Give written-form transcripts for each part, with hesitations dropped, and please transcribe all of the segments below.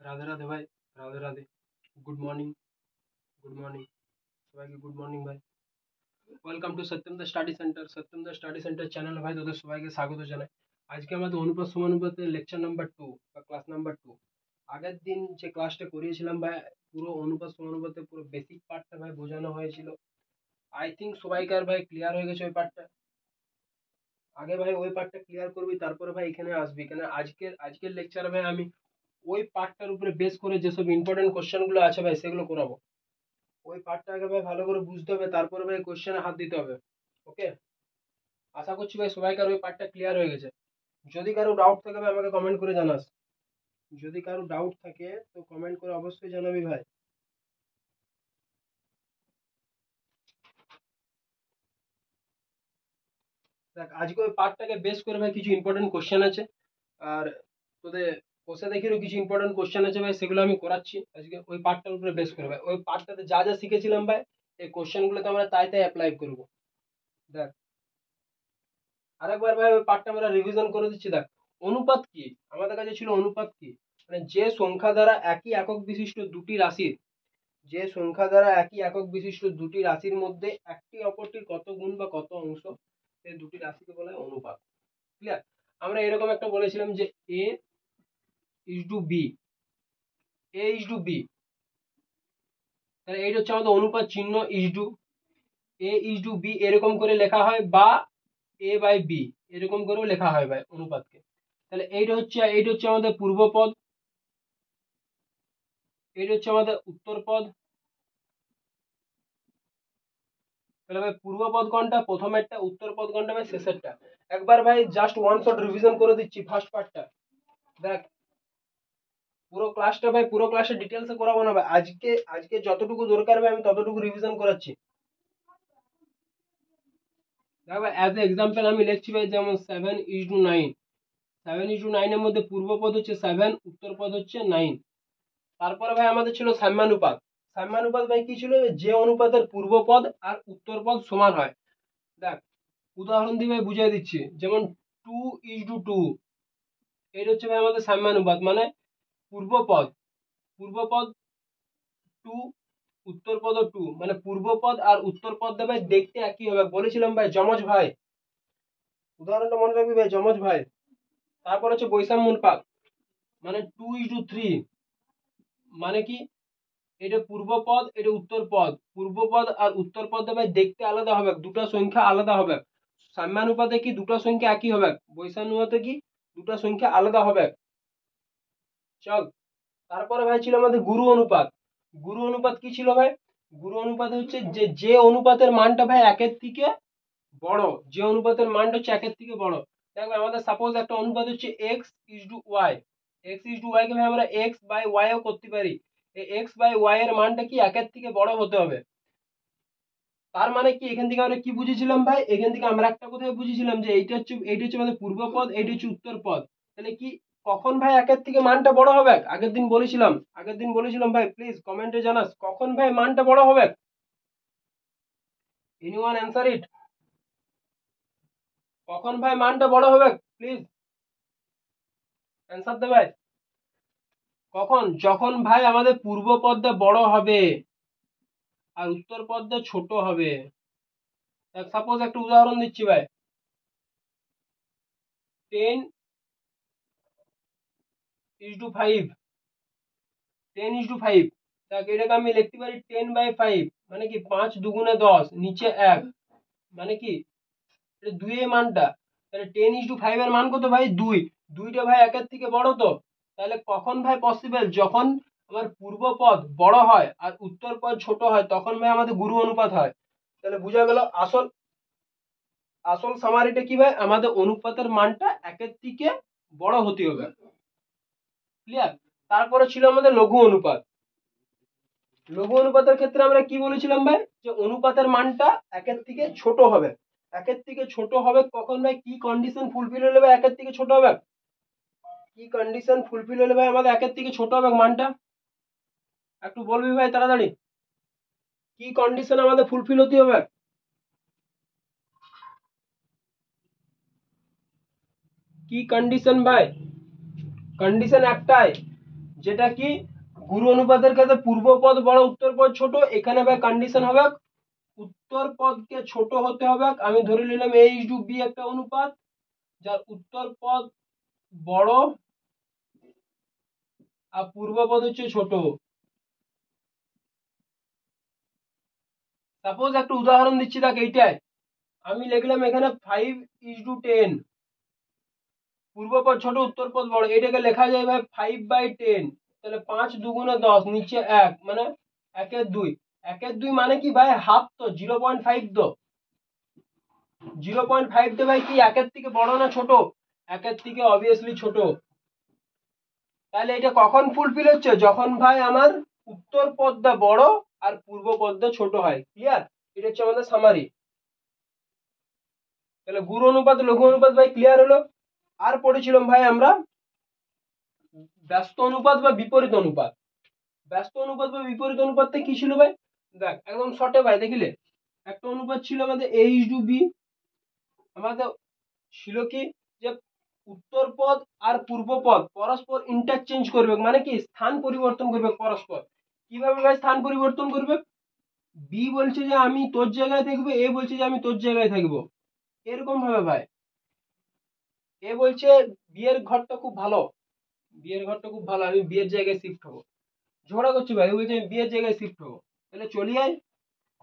রাধে রাধে ভাই, Radhe Radhe. Good morning, good morning সবাইকে, good morning ভাই। Welcome to Satyam da study centre. Satyam da study centre চ্যানেলে ভাই তোদের সবাইকে স্বাগত জানাই। আজকে আমাদের অনুপাত সমানুপাতের লেকচার নাম্বার 2 বা ক্লাস নাম্বার 2। আগের দিন যে ক্লাসটা করিয়েছিলাম ভাই, পুরো অনুপাত সমানুপাতের পুরো বেসিক পার্টটা ভাই বোঝানো হয়েছিল। আই থিঙ্ক সবাইকার ভাই ক্লিয়ার হয়ে গেছে ওই পার্টটা। আগে ভাই ওই পার্টটা ক্লিয়ার করবি, তারপরে ভাই এখানে আসবি, কেন আজকের লেকচারে ভাই আমি ওই পার্টটার উপরে বেস করে যেসব ইম্পর্টেন্ট কোশ্চেন গুলো আছে ভাই সেগুলো করাবো। ওই পার্টটাকে ভাই ভালো করে বুঝতে হবে, তারপরে ভাই কোশ্চেনে হাত দিতে হবে। ওকে, আশা করছি ভাই সবাইকার ওই পার্টটা ক্লিয়ার হয়ে গেছে। যদি কারো ডাউট থাকে ভাই আমাকে কমেন্ট করে জানাস। যদি কারো ডাউট থাকে তো কমেন্ট করে অবশ্যই জানাবি ভাই। দেখ, আজকে ওই পার্টটাকে বেস করে ভাই কিছু ইম্পর্টেন্ট কোশ্চেন আছে, আর তোদের কোষে দেখিরও কিছু ইম্পর্টেন্ট কোশ্চেন আছে ভাই, সেগুলো আমি করাচ্ছি আজকে ওই পার্টটার উপরে বেস করে ভাই। ওই পার্টটাতে যা যা শিখেছিলাম ভাই, এই কোশ্চেন গুলোতে আমরা তাই তাই অ্যাপ্লাই করবো। দেখ, আরেকবার ভাই ওই পার্টটা আমরা রিভিশন করে দিচ্ছি। দেখ, অনুপাত কি, আমাদের কাছে ছিল অনুপাত কি, মানে যে সংখ্যা দ্বারা একই একক বিশিষ্ট দুটি রাশির, যে সংখ্যা দ্বারা একই একক বিশিষ্ট দুটি রাশির মধ্যে একটি অপরটির কত গুণ বা কত অংশ, সেই দুটি রাশিকে বলা হয় অনুপাত। ক্লিয়ার? আমরা এরকম একটা বলেছিলাম যে A is to B, A is to B, তাহলে এইটা হচ্ছে আমাদের অনুপাত চিহ্ন। Is to, A is to B এরকম করে লেখা হয়, বা এ বাই বি এরকম করেও লেখা হয় ভাই অনুপাতকে। তাহলে এইটা হচ্ছে আমাদের পূর্বপদ, এইটা হচ্ছে আমাদের উত্তরপদ। তাহলে ভাই পূর্বপদ কোনটা, প্রথমেরটা, উত্তরপদ কোনটা ভাই শেষেরটা। একবার ভাই জাস্ট ওয়ান শট রিভিশন করে দিচ্ছি ফার্স্ট পার্টটা। দেখ, পুরো ক্লাসটা ভাই, পুরো ক্লাসে ডিটেলসে করাবো না ভাই, আজকে আজকে যতটুকু দরকার ভাই আমি ততটুকু রিভিশন করাচ্ছি। দেখ ভাই, অ্যাজ এ এক্সাম্পল আমি লিখছি ভাই, যেমন 7:9, 7:9 এর মধ্যে পূর্বপদ হচ্ছে 7, উত্তরপদ হচ্ছে 9। তারপরে ভাই আমাদের ছিল সাম্যানুপাত। সাম্যানুপাত ভাই কি ছিল, যে অনুপাতের পূর্বপদ আর উত্তরপদ সমান হয়। দেখ, উদাহরণ দিয়ে ভাই বুঝিয়ে দিচ্ছি, যেমন 2:2, এটা হচ্ছে ভাই আমাদের সাম্যানুপাত, মানে পূর্বপদ, পূর্বপদ 2, উত্তরপদ 2, মানে পূর্বপদ আর উত্তরপদ ভাই দেখতে একই হবে, বলেছিলাম ভাই যমজ ভাই। উদাহরণটা মনে রাখবি ভাই, যমজ ভাই। তারপর হচ্ছে বৈষম্যানুপাত, মানে 2:3, মানে কি, এটা পূর্বপদ এটা উত্তরপদ, পূর্বপদ আর উত্তরপদ ভাই দেখতে আলাদা হবে, দুটো সংখ্যা আলাদা হবে। সাম্যানুপাতে কি দুটো সংখ্যা একই হবে, বৈষম্যানুপাতে কি দুটো সংখ্যা আলাদা হবে। চল, তারপরে ভাই ছিল আমাদের গুরু অনুপাত। গুরু অনুপাত কি ছিল ভাই, গুরু অনুপাত হচ্ছে যে অনুপাতের মানটা ভাই একের থেকে বড়, যে অনুপাতের মানটা হচ্ছে একের থেকে বড়। দেখো আমাদের সাপোজ একটা অনুপাত হচ্ছে X is to Y, X is to Y কে ভাই আমরা এক্স বাই ওয়াই ও করতে পারি। এই এক্স বাই ওয়াই এর মানটা কি একের থেকে বড় হতে হবে। তার মানে কি, এখান থেকে আমরা কি বুঝেছিলাম ভাই, এখান থেকে আমরা একটা কোথায় বুঝেছিলাম যে এইটা হচ্ছে আমাদের পূর্বপদ, এইটা হচ্ছে উত্তরপদ। তাহলে কি, কখন ভাই একের থেকে মানটা বড় হবে, আগের দিন বলেছিলাম ভাই, প্লিজ কমেন্টে জানাস কখন ভাই মানটা বড় হবে। এনিওয়ান অ্যান্সার ইট, কখন ভাই মানটা বড় হবে, প্লিজ অ্যান্সার দে ভাই। কখন, যখন ভাই আমাদের পূর্ব পদটা বড় হবে আর উত্তর পদটা ছোট হবে। সাপোজ একটা উদাহরণ দিচ্ছি ভাই, 10:5, 10:5, এটাকে আমি লিখতে পারি 10/5, মানে কি 5 × 2 = 10, নিচে 1, মানে কি এটা 2 এর মানটা। তাহলে 10:5 এর মান কত ভাই, 2, দুইটা ভাই একের থেকে বড় তো। তাহলে কখন ভাই পসিবল, যখন আমার পূর্ব পদ বড় হয় আর উত্তর পদ ছোট হয়, তখন ভাই আমাদের গুরু অনুপাত হয়। তাহলে বোঝা গেল আসল আসল সামারিটা কি ভাই, আমাদের অনুপাতের মানটা একের থেকে বড় হতে হবে। ক্লিয়ার? তারপরে ছিল আমাদের লঘু অনুপাত। লঘু অনুপাতের ক্ষেত্রে আমরা কি বলেছিলাম ভাই, যে অনুপাতের মানটা একের থেকে ছোট হবে। একের থেকে ছোট হবে কখন ভাই, কি কন্ডিশন ফুলফিল হলে ভাই একের থেকে ছোট হবে, কি কন্ডিশন ফুলফিল হলে ভাই আমাদের একের থেকে ছোট হবে মানটা, একটু বলবি ভাই তাড়াতাড়ি, কি কন্ডিশন আমাদের ফুলফিল হতে হবে। কি কন্ডিশন ভাই, কন্ডিশন একটাই, যেটা কি গুরু অনুপাতের ক্ষেত্রে পূর্ব পদ বড় উত্তর পদ ছোট। এখানে ভাই কন্ডিশন হবে উত্তর পদকে ছোট হতে হবে। আমি ধরে নিলাম a ইস টু b একটা অনুপাত যার উত্তর পদ বড় আর পূর্ব পদ হচ্ছে ছোট। সাপোজ একটা উদাহরণ দিচ্ছি, দেখ এইটাই আমি লিখলাম এখানে 5:10, পূর্বপদ ছোট উত্তর পদ বড়, এটাকে লেখা যায় ভাই 5/10। তাহলে 5×2 = 10, নিচে 1 মানে 1/2। 1/2 মানে কি ভাই হাফ, তো 0.5, তো 0.5 তো ভাই কি 1-এর থেকে বড় না ছোট? 1-এর থেকে অবভিয়াসলি ছোট। তাহলে এটা কখন ফুলফিল হচ্ছে? যখন ভাই আমার উত্তর পদটা বড় আর পূর্ব পদটা ছোট হয়। ক্লিয়ার? এটা হচ্ছে আমাদের সামারি। তাহলে গুরু অনুপাত লঘু অনুপাত ভাই ক্লিয়ার হলো। আর পড়েছিলাম ভাই আমরা ব্যস্ত অনুপাত বা বিপরীত অনুপাত। ব্যস্ত অনুপাত বা বিপরীত অনুপাতটা কি ছিল ভাই? দেখ একদম শর্টে ভাই দেখিলে, একটা অনুপাত ছিল আমাদের a ইস টু b। আমাদের ছিল কি যে উত্তর পদ আর পূর্ব পদ পরস্পর ইন্টারচেঞ্জ করবে, মানে কি স্থান পরিবর্তন করবে পরস্পর। কিভাবে ভাই স্থান পরিবর্তন করবে? বি বলছে যে আমি তোর জায়গায় থাকবো, এ বলছে যে আমি তোর জায়গায় থাকবো। এরকম ভাবে ভাই এ বলছে বিয়ের ঘরটা খুব ভালো, বিয়ের ঘরটা খুব ভালো, আমি বিয়ের জায়গায় শিফট হবো। ঝগড়া করছি ভাই, ও বলছে আমি বিয়ের জায়গায় শিফট হবো। তাহলে চলি আয়।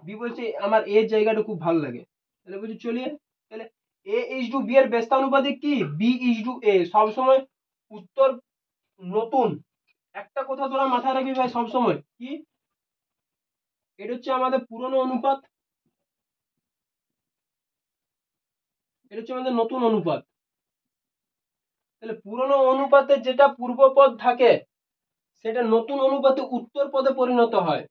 বি বলছে আমার এর জায়গাটা খুব ভালো লাগে। তাহলে বলছি চলি আয়। তাহলে এ ইস টু বি এর ব্যস্তানুপাতিক কি? বি ইস টু এ। সবসময় উত্তর নতুন একটা কথা তোরা মাথায় রাখবি ভাই সবসময় কি, এটা হচ্ছে আমাদের পুরনো অনুপাত, এটা হচ্ছে আমাদের নতুন অনুপাত। তাহলে পুরনো অনুপাতে যেটা পূর্বপদ থাকে সেটা নতুন অনুপাতে উত্তর পদে পরিণত হয়।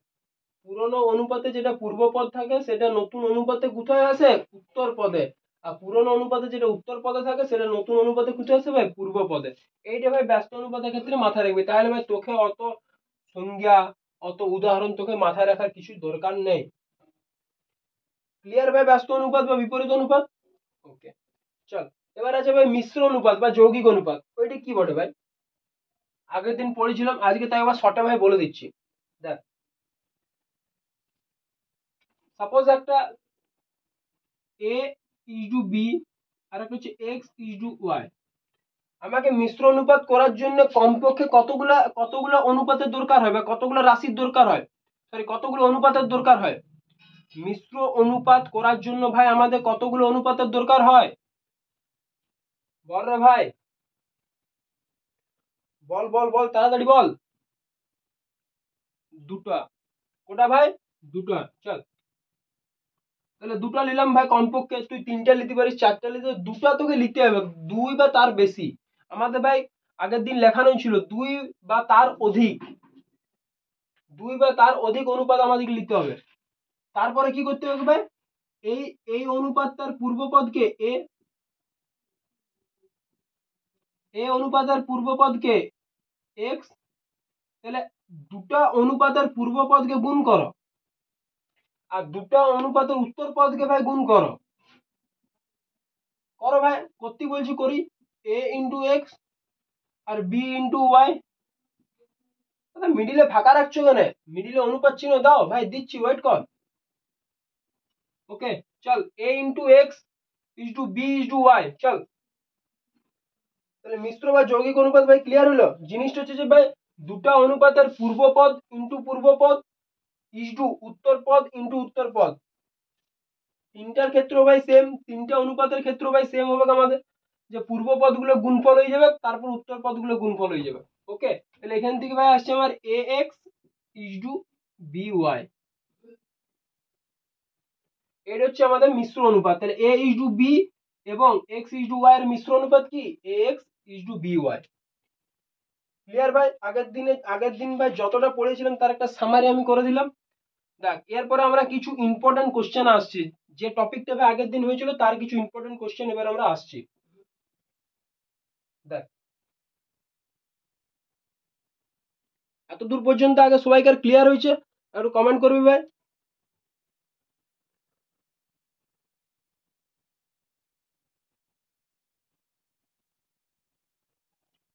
পুরনো অনুপাতে যেটা পূর্বপদ থাকে সেটা নতুন অনুপাতে কোথায় আসে? উত্তর পদে। আর পুরনো অনুপাতে যেটা উত্তর পদে থাকে সেটা নতুন অনুপাতে কোথায় আসে ভাই? পূর্ব পদে। এইটা ভাই ব্যস্ত অনুপাতের ক্ষেত্রে মাথায় রাখবি, তাহলে ভাই তোকে অত সংজ্ঞা অত উদাহরণ তোকে মাথায় রাখার কিছু দরকার নেই। ক্লিয়ার ভাই ব্যস্ত অনুপাত বা বিপরীত অনুপাত? ওকে চল, এবার আছে ভাই মিশ্র অনুপাত বা যৌগিক অনুপাত। ওইটা কি বটে ভাই? আগের দিন পড়েছিলাম, আজকে তাই আবার শর্টে ভাই বলে দিচ্ছি। দেখ সাপোজ একটা a ইস টু b আর একটা হচ্ছে x ইস টু y। আমাকে মিশ্র অনুপাত করার জন্য কমপক্ষে কতগুলা অনুপাতের দরকার হয় বা কতগুলো রাশির দরকার হয়, সরি কতগুলো অনুপাতের দরকার হয়? মিশ্র অনুপাত করার জন্য ভাই আমাদের কতগুলো অনুপাতের দরকার হয়? বল রে ভাই, বল বল বল তাড়াতাড়ি বল। দুটা। কোটা ভাই? দুটা। চল তাহলে দুটো নিলাম ভাই, কমপক্ষে তুই তিনটা নিতে পারিস, চারটা নিতে, দুটো তোকে নিতে হবে, দুই বা তার বেশি। আমাদের ভাই আগের দিন লেখানো ছিল দুই বা তার অধিক, দুই বা তার অধিক অনুপাত আমাদেরকে নিতে হবে। তারপরে কি করতে হবে ভাই? এই এই অনুপাতটার পূর্বপদকে এ অনুপাতের পূর্বপদকে এক্স, তাহলে দুটা অনুপাতের পূর্বপদকে গুণ করো আর দুটা অনুপাতের উত্তর পদকে ভাই গুণ করো। করো ভাই, করতে বলছি করি। a ইন্টু এক্স আর b ইন্টু ওয়াই। মিডিলে ফাঁকা রাখছো কেন? মিডিলে অনুপাত চিহ্ন দাও ভাই, দিচ্ছি ওয়েট কর। ওকে চল, a into X is to b is to Y. চল তাহলে মিশ্র বা যৌগিক অনুপাত ভাই ক্লিয়ার হলো। জিনিসটা হচ্ছে যে ভাই দুটা অনুপাতের পূর্বপদ ইন্টু পূর্বপদ ইজ টু উত্তর পদ ইন্টু উত্তর পদ। তিনটার ক্ষেত্রে ভাই সেম, তিনটা অনুপাতের ক্ষেত্রে ভাই সেম হবে আমাদের, যে পূর্ব পদগুলো গুণফল হয়ে যাবে তারপর উত্তর পদগুলো গুণফল হয়ে যাবে। ওকে তাহলে এখান থেকে ভাই আসছে আমার A X is to B Y. এটা হচ্ছে আমাদের মিশ্র অনুপাত। তাহলে a ইজ টু b এবং x ইজ টু y এর মিশ্র অনুপাত কি? ax is to by। Clear ভাই? আগের দিন ভাই যতটা পড়েছিলাম তার একটা সামারি আমি করে দিলাম। দেখ এরপরে আমরা কিছু ইম্পর্টেন্ট কোশ্চেন আসছি, যে টপিকটা ভাই আগের দিন হয়েছিল তার কিছু ইম্পর্টেন্ট কোশ্চেন এবার আমরা আসছি। দেখ এতদূর পর্যন্ত আগে সবাইকার ক্লিয়ার হয়েছে? একটু কমেন্ট করবি ভাই।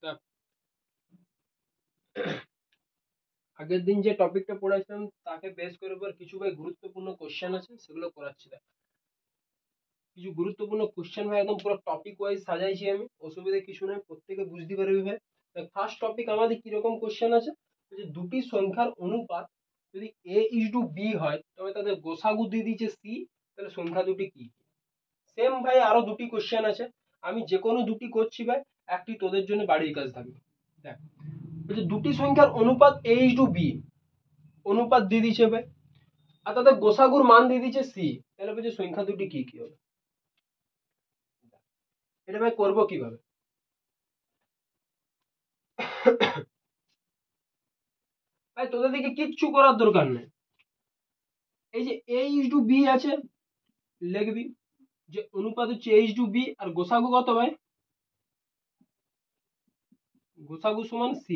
দেখ আগের দিন যে টপিকটা পড়াইছিলাম তাকে বেস করে পর কিছু ভাই গুরুত্বপূর্ণ কোশ্চেন আছে, সেগুলো করাচ্ছি। কিছু গুরুত্বপূর্ণ কোশ্চেন ভাই একদম পুরো টপিক ওয়াইজ সাজাইছি আমি, অসুবিধা কিছু নেই, প্রত্যেকে বুঝতে পারবি ভাই। ফার্স্ট টপিক আমাদের কিরকম কোশ্চেন আছে, যে দুটি সংখ্যার অনুপাত যদি a:b হয় তবে তাদের গোসাগু দিয়ে দিয়েছে c, তাহলে সংখ্যা দুটি কি? সেম ভাই আরো দুটি কোশ্চেন আছে, আমি যে কোনো দুটি করছি ভাই, একটি তোদের জন্য বাড়ির কাজ থাকবে। দেখ, বলছে দুটি সংখ্যার অনুপাত a:b, অনুপাত দিয়ে দিয়েছে ভাই, আর তাদের গোসাগুর মান দিয়ে দিয়েছে c, তাহলে বলছে সংখ্যা দুটি কি কি হবে? এটা ভাই করবো কিভাবে? ভাই তোদের দিকে কিচ্ছু করার দরকার নেই, এই যে a:b আছে, লিখবি যে অনুপাত হচ্ছে a:b, আর গোসাগু কত ভাই? গোসাগু সমান c।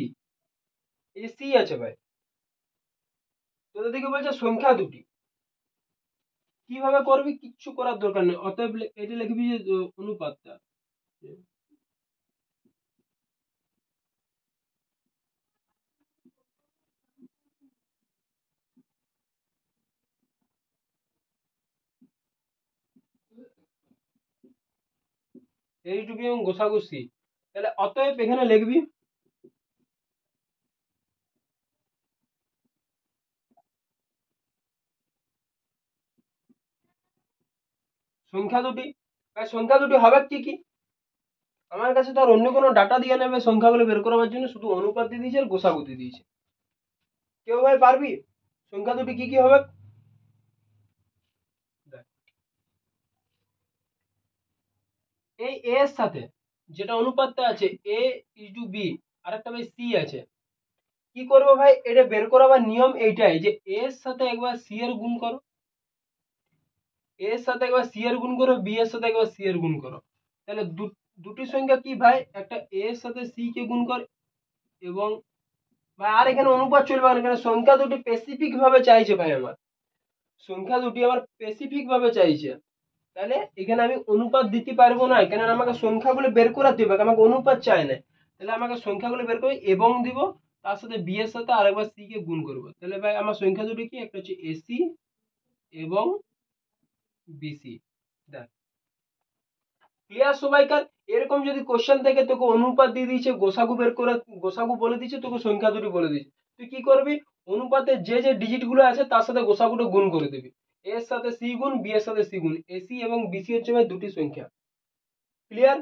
এই যে c আছে ভাই, তোদের দিকে বলছে সংখ্যা দুটি, কিভাবে করবি? কিচ্ছু করার দরকার নেই, অতএব এটা লিখবি যে অনুপাতটা a:b এবং গোসাগু c, তাহলে অতএব এখানে লিখবি সংখ্যা দুটি। ভাই সংখ্যা দুটি হবে কি কি? আমার কাছে তো আর অন্য কোনো ডাটা দিয়ে নেবে সংখ্যাগুলো বের করার জন্য, শুধু অনুপাত দিয়ে দিয়েছে আর গোসাগু দিয়ে দিয়েছে। কেউ ভাই পারবি সংখ্যা দুটি কি কি হবে? এই a এর সাথে যেটা অনুপাতটা আছে a:b, আর একটা ভাই c আছে, কি করবো ভাই? এটা বের করাবার নিয়ম এইটাই যে a এর সাথে একবার c এর গুণ করো, a এর সাথে একবার c এর গুণ করো, b এর সাথে একবার c এর গুণ করো, তাহলে দুটি সংখ্যা কি ভাই, একটা a এর সাথে c কে গুণ কর, এবং ভাই আর এখানে অনুপাত চলবে না, এখানে সংখ্যা দুটি স্পেসিফিক ভাবে চাইছে ভাই, আমার সংখ্যা দুটি আমার স্পেসিফিক ভাবে চাইছে, তাহলে এখানে আমি অনুপাত দিতে পারবো না, কেন আমাকে সংখ্যাগুলো বের করাতে হবে, আমাকে অনুপাত চাই না, তাহলে আমাকে সংখ্যাগুলো বের করে এবং দিব, তার সাথে বি এর সাথে আরেকবার সি কে গুণ করবো, তাহলে ভাই আমার সংখ্যা দুটি কি, একটা হচ্ছে এসি এবং বিসি। দেখ ক্লিয়ার সবাইকার? এরকম যদি কোশ্চেন থেকে তোকে অনুপাত দিয়ে দিয়েছে, গোসাগু বের করে, গোসাগু বলে দিচ্ছে, তোকে সংখ্যা দুটি বলে দিচ্ছে, তুই কি করবি? অনুপাতের যে যে ডিজিট গুলো আছে তার সাথে গোসাগুটা গুণ করে দিবি, এর সাথে সি গুণ, বি এর সাথে সি গুণ, এসি এবং বিসি হচ্ছে ভাই দুটি সংখ্যা। ক্লিয়ার?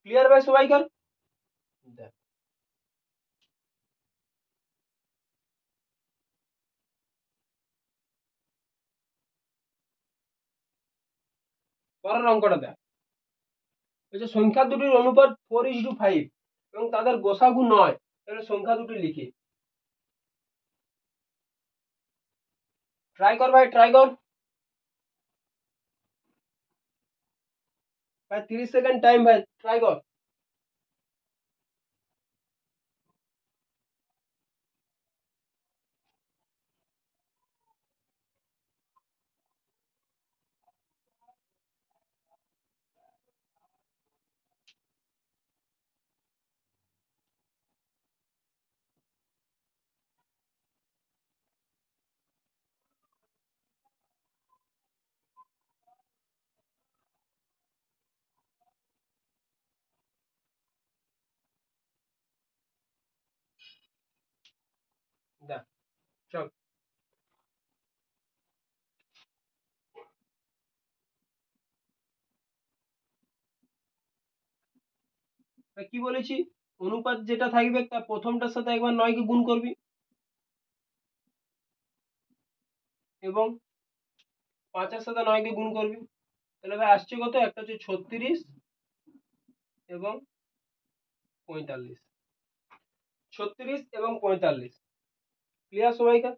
ক্লিয়ার ভাই সবাইকার? দেখ পরের অঙ্কটা দেখ, এই যে সংখ্যা দুটির অনুপাত 4:5 এবং তাদের গোসাগু 9, তাহলে সংখ্যা দুটি লিখি। ট্রাই কর ভাই, ট্রাই কর ভাই, 30 সেকেন্ড টাইম ভাই, ট্রাই কর। দেখ চল ভাই, কি বলেছি? অনুপাত যেটা থাকবে তার প্রথমটার সাথে একবার 9 কে গুণ করবি, এবং 5 এর সাথে 9 কে গুণ করবি, তাহলে ভাই আসছে কত? একটা হচ্ছে 36 এবং 45, 36 এবং 45। ক্লিয়ার সবাইকার?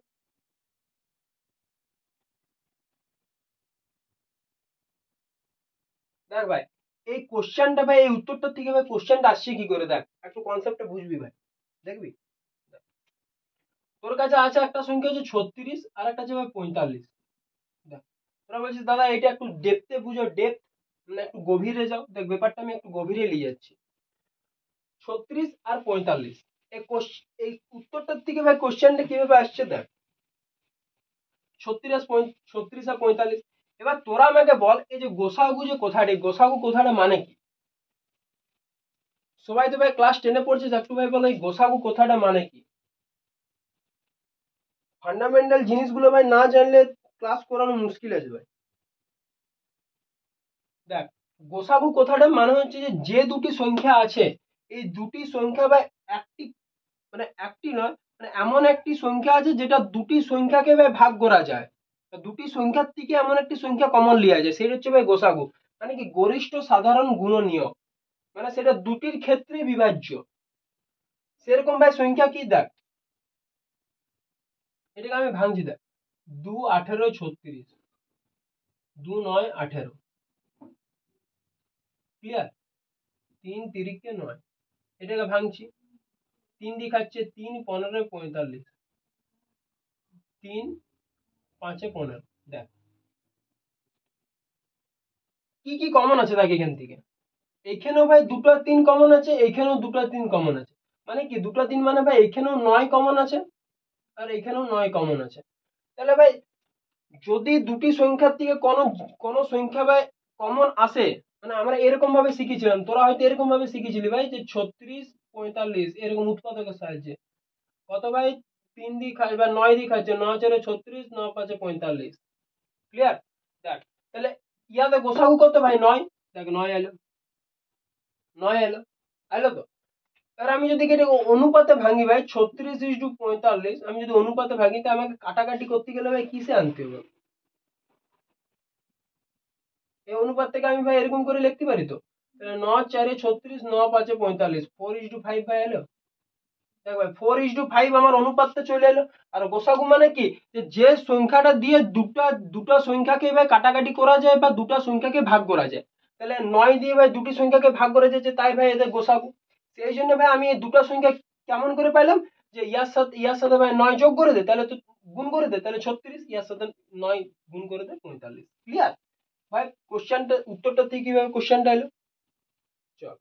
দেখ ভাই, এই কোশ্চেনটা ভাই, এই উত্তরটা থেকে ভাই কোশ্চেনটা আসছে কি করে, দেখ একটু কনসেপ্টটা বুঝবি ভাই, দেখবি তোর কাছে আছে একটা সংখ্যা হচ্ছে 36 আর একটা হচ্ছে ভাই 45। দেখ তোরা বলছিস দাদা এটা একটু ডেপথে বুঝো, ডেপথ মানে একটু গভীরে যাও, দেখ ব্যাপারটা আমি একটু গভীরে নিয়ে যাচ্ছি। 36 আর 45, এই উত্তরটার থেকে ভাই কোশ্চেনটা কিভাবে আসছে দেখ, 36 36 আর 45। এবার তোরা আমাকে বল এই যে গোসাগু যে কথাটি, গোসাগু কথাটা মানে কি? সবাই তো ভাই ক্লাস 10 এ পড়ছিস, একটু ভাই বলো এই গোসাগু কথাটা মানে কি? ফান্ডামেন্টাল জিনিসগুলো ভাই না জানলে ক্লাস করানো মুশকিল আছে ভাই। দেখ, গোসাগু কথাটা মানে হচ্ছে যে যে দুটি সংখ্যা আছে, এই দুটি সংখ্যা ভাই একটি, মানে একটি নয়, মানে এমন একটি সংখ্যা আছে যেটা দুটি সংখ্যাকে ভাই ভাগ করা যায়, দুটি সংখ্যার থেকে এমন একটি সংখ্যা কমন লিয়া যায়, সেটা হচ্ছে ভাই গোসাগু। মানে কি গরিষ্ঠ সাধারণ গুণনীয়ক, মানে সেটা দুটির ক্ষেত্রে বিভাজ্য। সেরকম ভাই সংখ্যা কি দেখ, এটাকে আমি ভাঙছি দেখ, 2 18 36, 2 9 18, ক্লিয়ার? 3 তিরিকে 9, এটাকে ভাঙছি, 3 দেখাচ্ছে 3 15 45, 3 5 15। দেখ কি কি কমন আছে দেখ এখান থেকে, এখানেও ভাই দুটো 3 কমন আছে, এখানেও দুটো 3 কমন আছে। মানে কি দুটো 3 মানে ভাই এখানেও 9 কমন আছে আর এখানেও 9 কমন আছে। তাহলে ভাই যদি দুটি সংখ্যার থেকে কোনো কোনো সংখ্যা ভাই কমন আসে, মানে আমরা এরকম ভাবে শিখেছিলাম, তোরা হয়তো এরকম ভাবে শিখেছিলি ভাই যে 36 45 এরকম উৎপাদকের সাহায্যে কত ভাই 3 দিয়ে খাই বা 9 দিয়ে খাচ্ছে, 9 4 36, 9 5 45, ক্লিয়ার? দেখ তাহলে ইয়াতে গোসাগু কত ভাই 9, দেখ 9 এলো, 9 এলো, এলো তো। এবার আমি যদি এটাকে অনুপাতে ভাঙি ভাই 36:45, আমি যদি অনুপাতে ভাঙি তাহলে আমাকে কাটাকাটি করতে গেলে ভাই কিসে আনতে হবে? এই অনুপাত থেকে আমি ভাই এরকম করে লিখতে পারি তো, তাহলে 9 4 36, 9 5 45, 4:5 ভাই এলো। দেখ ভাই 4:5 আমার অনুপাতটা চলে এলো। আর গোসাগু মানে কি যে সংখ্যাটা দিয়ে দুটা দুটা সংখ্যাকে ভাই কাটাকাটি করা যায় বা দুটা সংখ্যাকে ভাগ করা যায়, তাহলে 9 দিয়ে ভাই দুটি সংখ্যাকে ভাগ করা যাচ্ছে, তাই ভাই এদের গোসাগু। সেই জন্য ভাই আমি এই দুটো সংখ্যা কেমন করে পাইলাম, যে ইয়ার সাথে ভাই 9 যোগ করে দে, তাহলে তো গুণ করে দে, তাহলে 36, ইয়ার সাথে 9 গুণ করে দে 45, ক্লিয়ার? ভাই কোশ্চেনটা উত্তরটা থেকে কিভাবে কোশ্চেনটা এলো, চল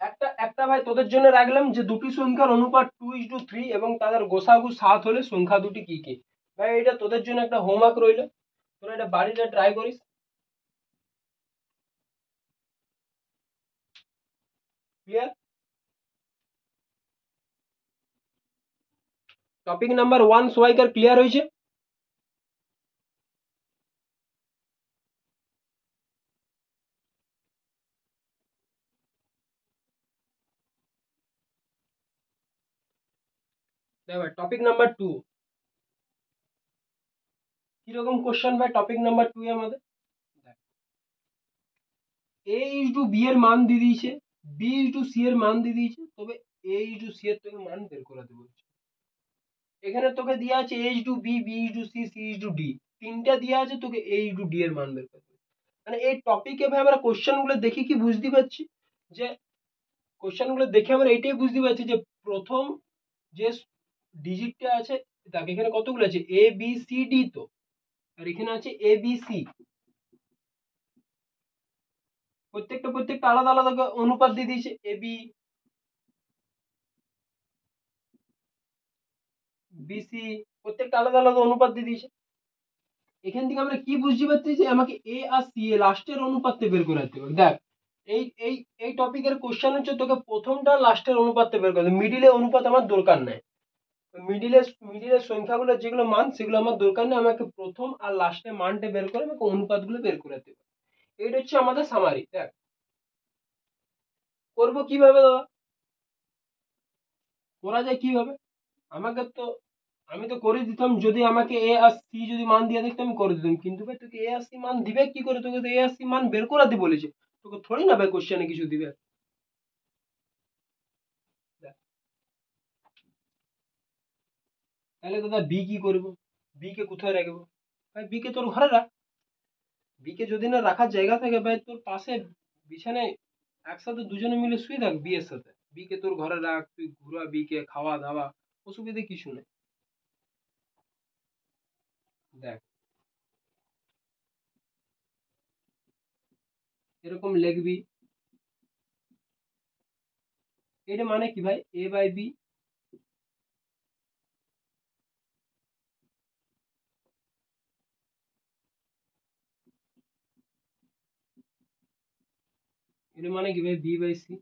একটা একটা ভাই তোদের জন্য রাখলাম যে দুটি সংখ্যার অনুপাত 2:3 এবং তাদের গোসাগু 7 হলে সংখ্যা দুটি কি কি। ভাই এটা তোদের জন্য একটা হোমওয়ার্ক রইলো, তোরা এটা বাড়িতে ট্রাই করিস, ক্লিয়ার? টপিক নাম্বার 1 সবাইকার ক্লিয়ার হয়েছে? দেখো টপিক নাম্বার 2 কিরকম কোশ্চেন ভাই, টপিক নাম্বার 2 এ আমাদের a ইজ টু b এর মান দিয়ে দিয়েছে, b ইজ টু c এর মান দিয়ে দিয়েছে, তবে a ইজ টু c এর তোকে মান বের করে দেবো। এখানে তোকে দেওয়া আছে a is to b, b is to c, c is to d, তিনটা দেওয়া আছে, তোকে a ইজ টু d এর মান বের করতে হবে। মানে এই টপিকে ভাই আমরা কোশ্চেন গুলো দেখে কি বুঝতে পারছি, যে কোশ্চেন গুলো দেখে আমরা এটাই বুঝতে পারছি যে প্রথম যে ডিজিটটা আছে, দেখ এখানে কতগুলো আছে এ বি সি ডি, তো আর এখানে আছে এ বি সি, প্রত্যেকটা আলাদা আলাদা অনুপাত দিয়ে দিয়েছে, এ বি বি সি, প্রত্যেকটা আলাদা আলাদা অনুপাত দিয়ে দিয়েছে। এখান থেকে আমরা কি বুঝতে পারছি যে আমাকে এ আর সি এ লাস্টের অনুপাতটা বের করে দিতে হবে। দেখ এই এই এই টপিকের কোশ্চেন হচ্ছে তোকে প্রথমটা লাস্টের অনুপাতটা বের করতে হবে, মিডিলে অনুপাত আমার দরকার নেই, মিডিলে মিডিলের সংখ্যাগুলো যেগুলো মান সেগুলো আমার দরকার নেই, আমাকে প্রথম আর লাস্টে মানটা বের করে আমাকে অনুপাতগুলো বের করে দিতে হবে। এটা হচ্ছে আমাদের সামারি। দেখ করবো কিভাবে দাদা, করা যায় কিভাবে, আমাকে তো আমি তো করে দিতাম, যদি আমাকে এ আর সি যদি মান দিয়ে দিত আমি করে দিতাম, কিন্তু ভাই তোকে এ আর সি মান দিবে কি করে, তোকে তো এ আর সি মান বের করে দিতে বলেছে, তোকে থোড়ি না ভাই কোশ্চেনে কিছু দিবে। তাহলে দাদা বি কি করবো, বি কে কোথায় রাখবো? ভাই বি কে তোর ঘরে রাখ, বি কে যদি না রাখার জায়গা থাকে ভাই তোর পাশে বিছানায় একসাথে দুজনে মিলে শুয়ে থাক বি এর সাথে, বি কে তোর ঘরে রাখ, তুই ঘুরা বি কে, খাওয়া দাওয়া, অসুবিধে কিছু নেই। দেখ এরকম লিখবি, এটা মানে কি ভাই, এ বাই বি। এটা মানে কি ভাই, বি বাই সি।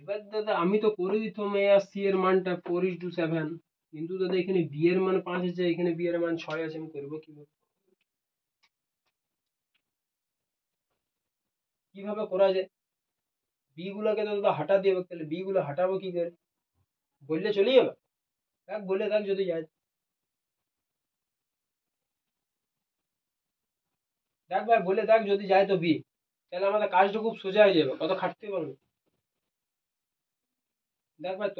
এবার দাদা আমি তো করে দিতাম এ আর সি এর মানটা 4:7, কিন্তু দাদা এখানে বি এর মান 5 আছে, এখানে বি এর মান 6 আছে, আমি করবো কিভাবে? কিভাবে করা যায়? বি গুলাকে তো দাদা হাঁটা দিয়ে হবে, তাহলে বি গুলো হাঁটাবো কি করে? বললে চলে যাবে? দেখ বলে দেখ যদি যায়। দেখ ভাই বলে দেখ যদি যায় তো বি, তাহলে আমাদের কাজটা খুব সোজা হয়ে যাবে, কত খাটতে পারবে। দেখ ভাই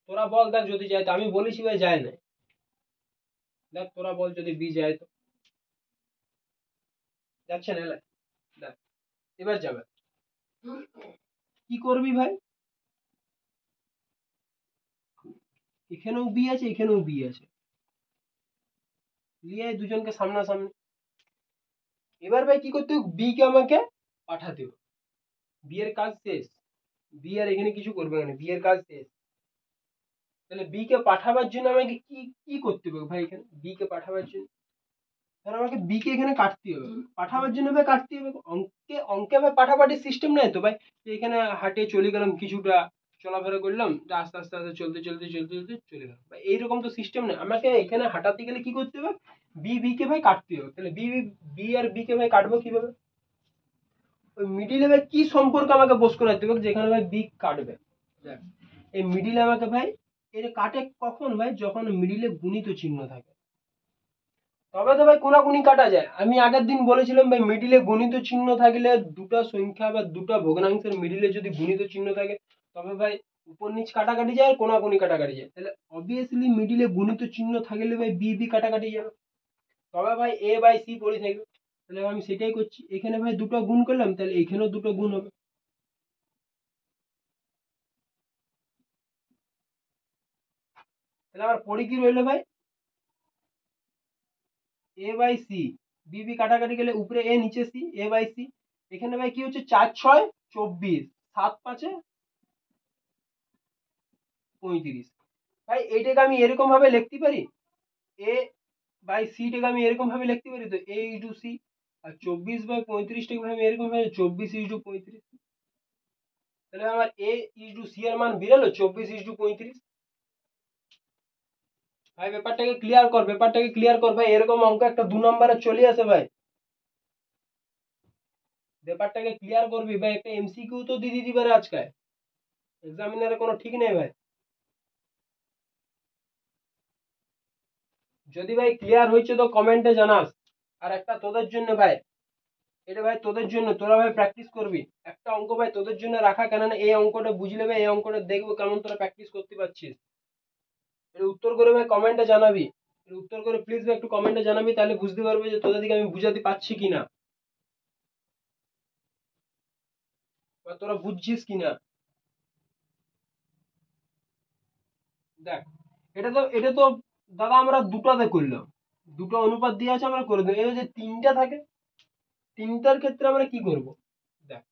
তোরা বল দেখ যদি যায় তো, আমি বলেছি ভাই যায় না। দেখ তোরা বল যদি বি যায় তো। যাচ্ছে না এলা? দেখ এবার যাবে। কি করবি ভাই? এখানেও বি আছে, এখানেও বি আছে, নিয়ে আয় দুজনকে সামনাসামনি। এবার ভাই কি করতে হবে, বি কে আমাকে পাঠাতে হবে। বি এর কাজ শেষ। বি আর এখানে কিছু করবে না, বি এর কাজ শেষ। তাহলে বি কে পাঠাবার জন্য আমাকে কি কি করতে হবে ভাই, এখানে বি কে পাঠাবার জন্য তাহলে আমাকে বি কে এখানে কাটতে হবে। পাঠাবার জন্য ভাই কাটতে হবে, অঙ্কে অঙ্কে ভাই পাঠাপাঠির সিস্টেম নাই তো ভাই, যে এখানে হাটে চলে গেলাম কিছুটা, চলাফেরা করলাম, যে আস্তে আস্তে আস্তে চলতে চলতে চলতে চলতে চলে গেলাম ভাই, এইরকম তো সিস্টেম নেই। আমাকে এখানে হাঁটাতে গেলে কি করতে হবে, বি কে ভাই কাটতে হবে। তাহলে বি বি আর বি কে ভাই কাটবো কিভাবে? ওই মিডিলে ভাই কি সম্পর্ক আমাকে বোঝ করাতে হবে, যেখানে ভাই বি কাটবে। দেখ এই মিডিলে আমাকে ভাই, এটা কাটে কখন ভাই, যখন মিডিলে গুণিত চিহ্ন থাকে, তবে তো ভাই কোনাকুনি কাটা যায়। আমি আগের দিন বলেছিলাম ভাই, মিডিলে গুণিত চিহ্ন থাকলে, দুটা সংখ্যা বা দুটা ভগ্নাংশের মিডিলে যদি গুণিত চিহ্ন থাকে, তবে ভাই উপর নিচ কাটাকাটি যায় আর কোনাকুনি কাটাকাটি যায়। তাহলে অবভিয়াসলি মিডিলে গুণিত চিহ্ন থাকলে ভাই বি বি কাটাকাটি যাবে, তবে ভাই এ বাই সি পড়ে থাকবে। তাহলে আমি সেটাই করছি, এখানে ভাই দুটো গুণ করলাম, তাহলে এখানেও দুটো গুণ হবে। তাহলে আমার পরে কি রইলো ভাই, এ বাই সি। বি বি কাটাকাটি গেলে উপরে এ নিচে সি, এ বাই সি। এখানে ভাই কি হচ্ছে, 4 6 24, 7 5 35। ভাই এইটাকে আমি এরকম ভাবে লিখতে পারি, এ বাই সি টাকে আমি এরকম ভাবে লিখতে পারি তো, এ ইন্টু সি। আর 24/35টাকে ভাই আমি এরকম ভাবে 24 ইন্টু 35। তাহলে আমার এ ইন্টু সি এর মান বেরোলো 24/35। ভাই ব্যাপারটাকে ক্লিয়ার কর, ব্যাপারটাকে ক্লিয়ার কর ভাই, এরকম অঙ্ক একটা 2 নম্বরে চলে আসে ভাই। ব্যাপারটাকে ক্লিয়ার করবি ভাই, একটা এমসিকিউ তো দিয়ে দিতে পারে আজকে এক্সামিনারে, কোনো ঠিক নেই ভাই। যদি ভাই ক্লিয়ার হয়েছে তো কমেন্টে জানাস। আর একটা তোদের জন্য ভাই, এটা ভাই তোদের জন্য, তোরা ভাই প্র্যাকটিস করবি। একটা অঙ্ক ভাই তোদের জন্য রাখা, কেননা এই অঙ্কটা বুঝলে ভাই, এই অঙ্কটা দেখবো কেমন তোরা প্র্যাকটিস করতে পারছিস। এটা উত্তর করে ভাই কমেন্টে জানাবি। এটা উত্তর করে প্লিজ ভাই একটু কমেন্টে জানাবি, তাহলে বুঝতে পারবো যে তোদের দিকে আমি বুঝাতে পারছি কিনা, বা তোরা বুঝছিস কিনা। দেখ এটা তো দাদা আমরা দুটাতে করলাম, দুটো অনুপাত দিয়ে আছে, আমরা করে দেবো। এই যে তিনটা থাকে, তিনটার ক্ষেত্রে আমরা কি করব? দেখ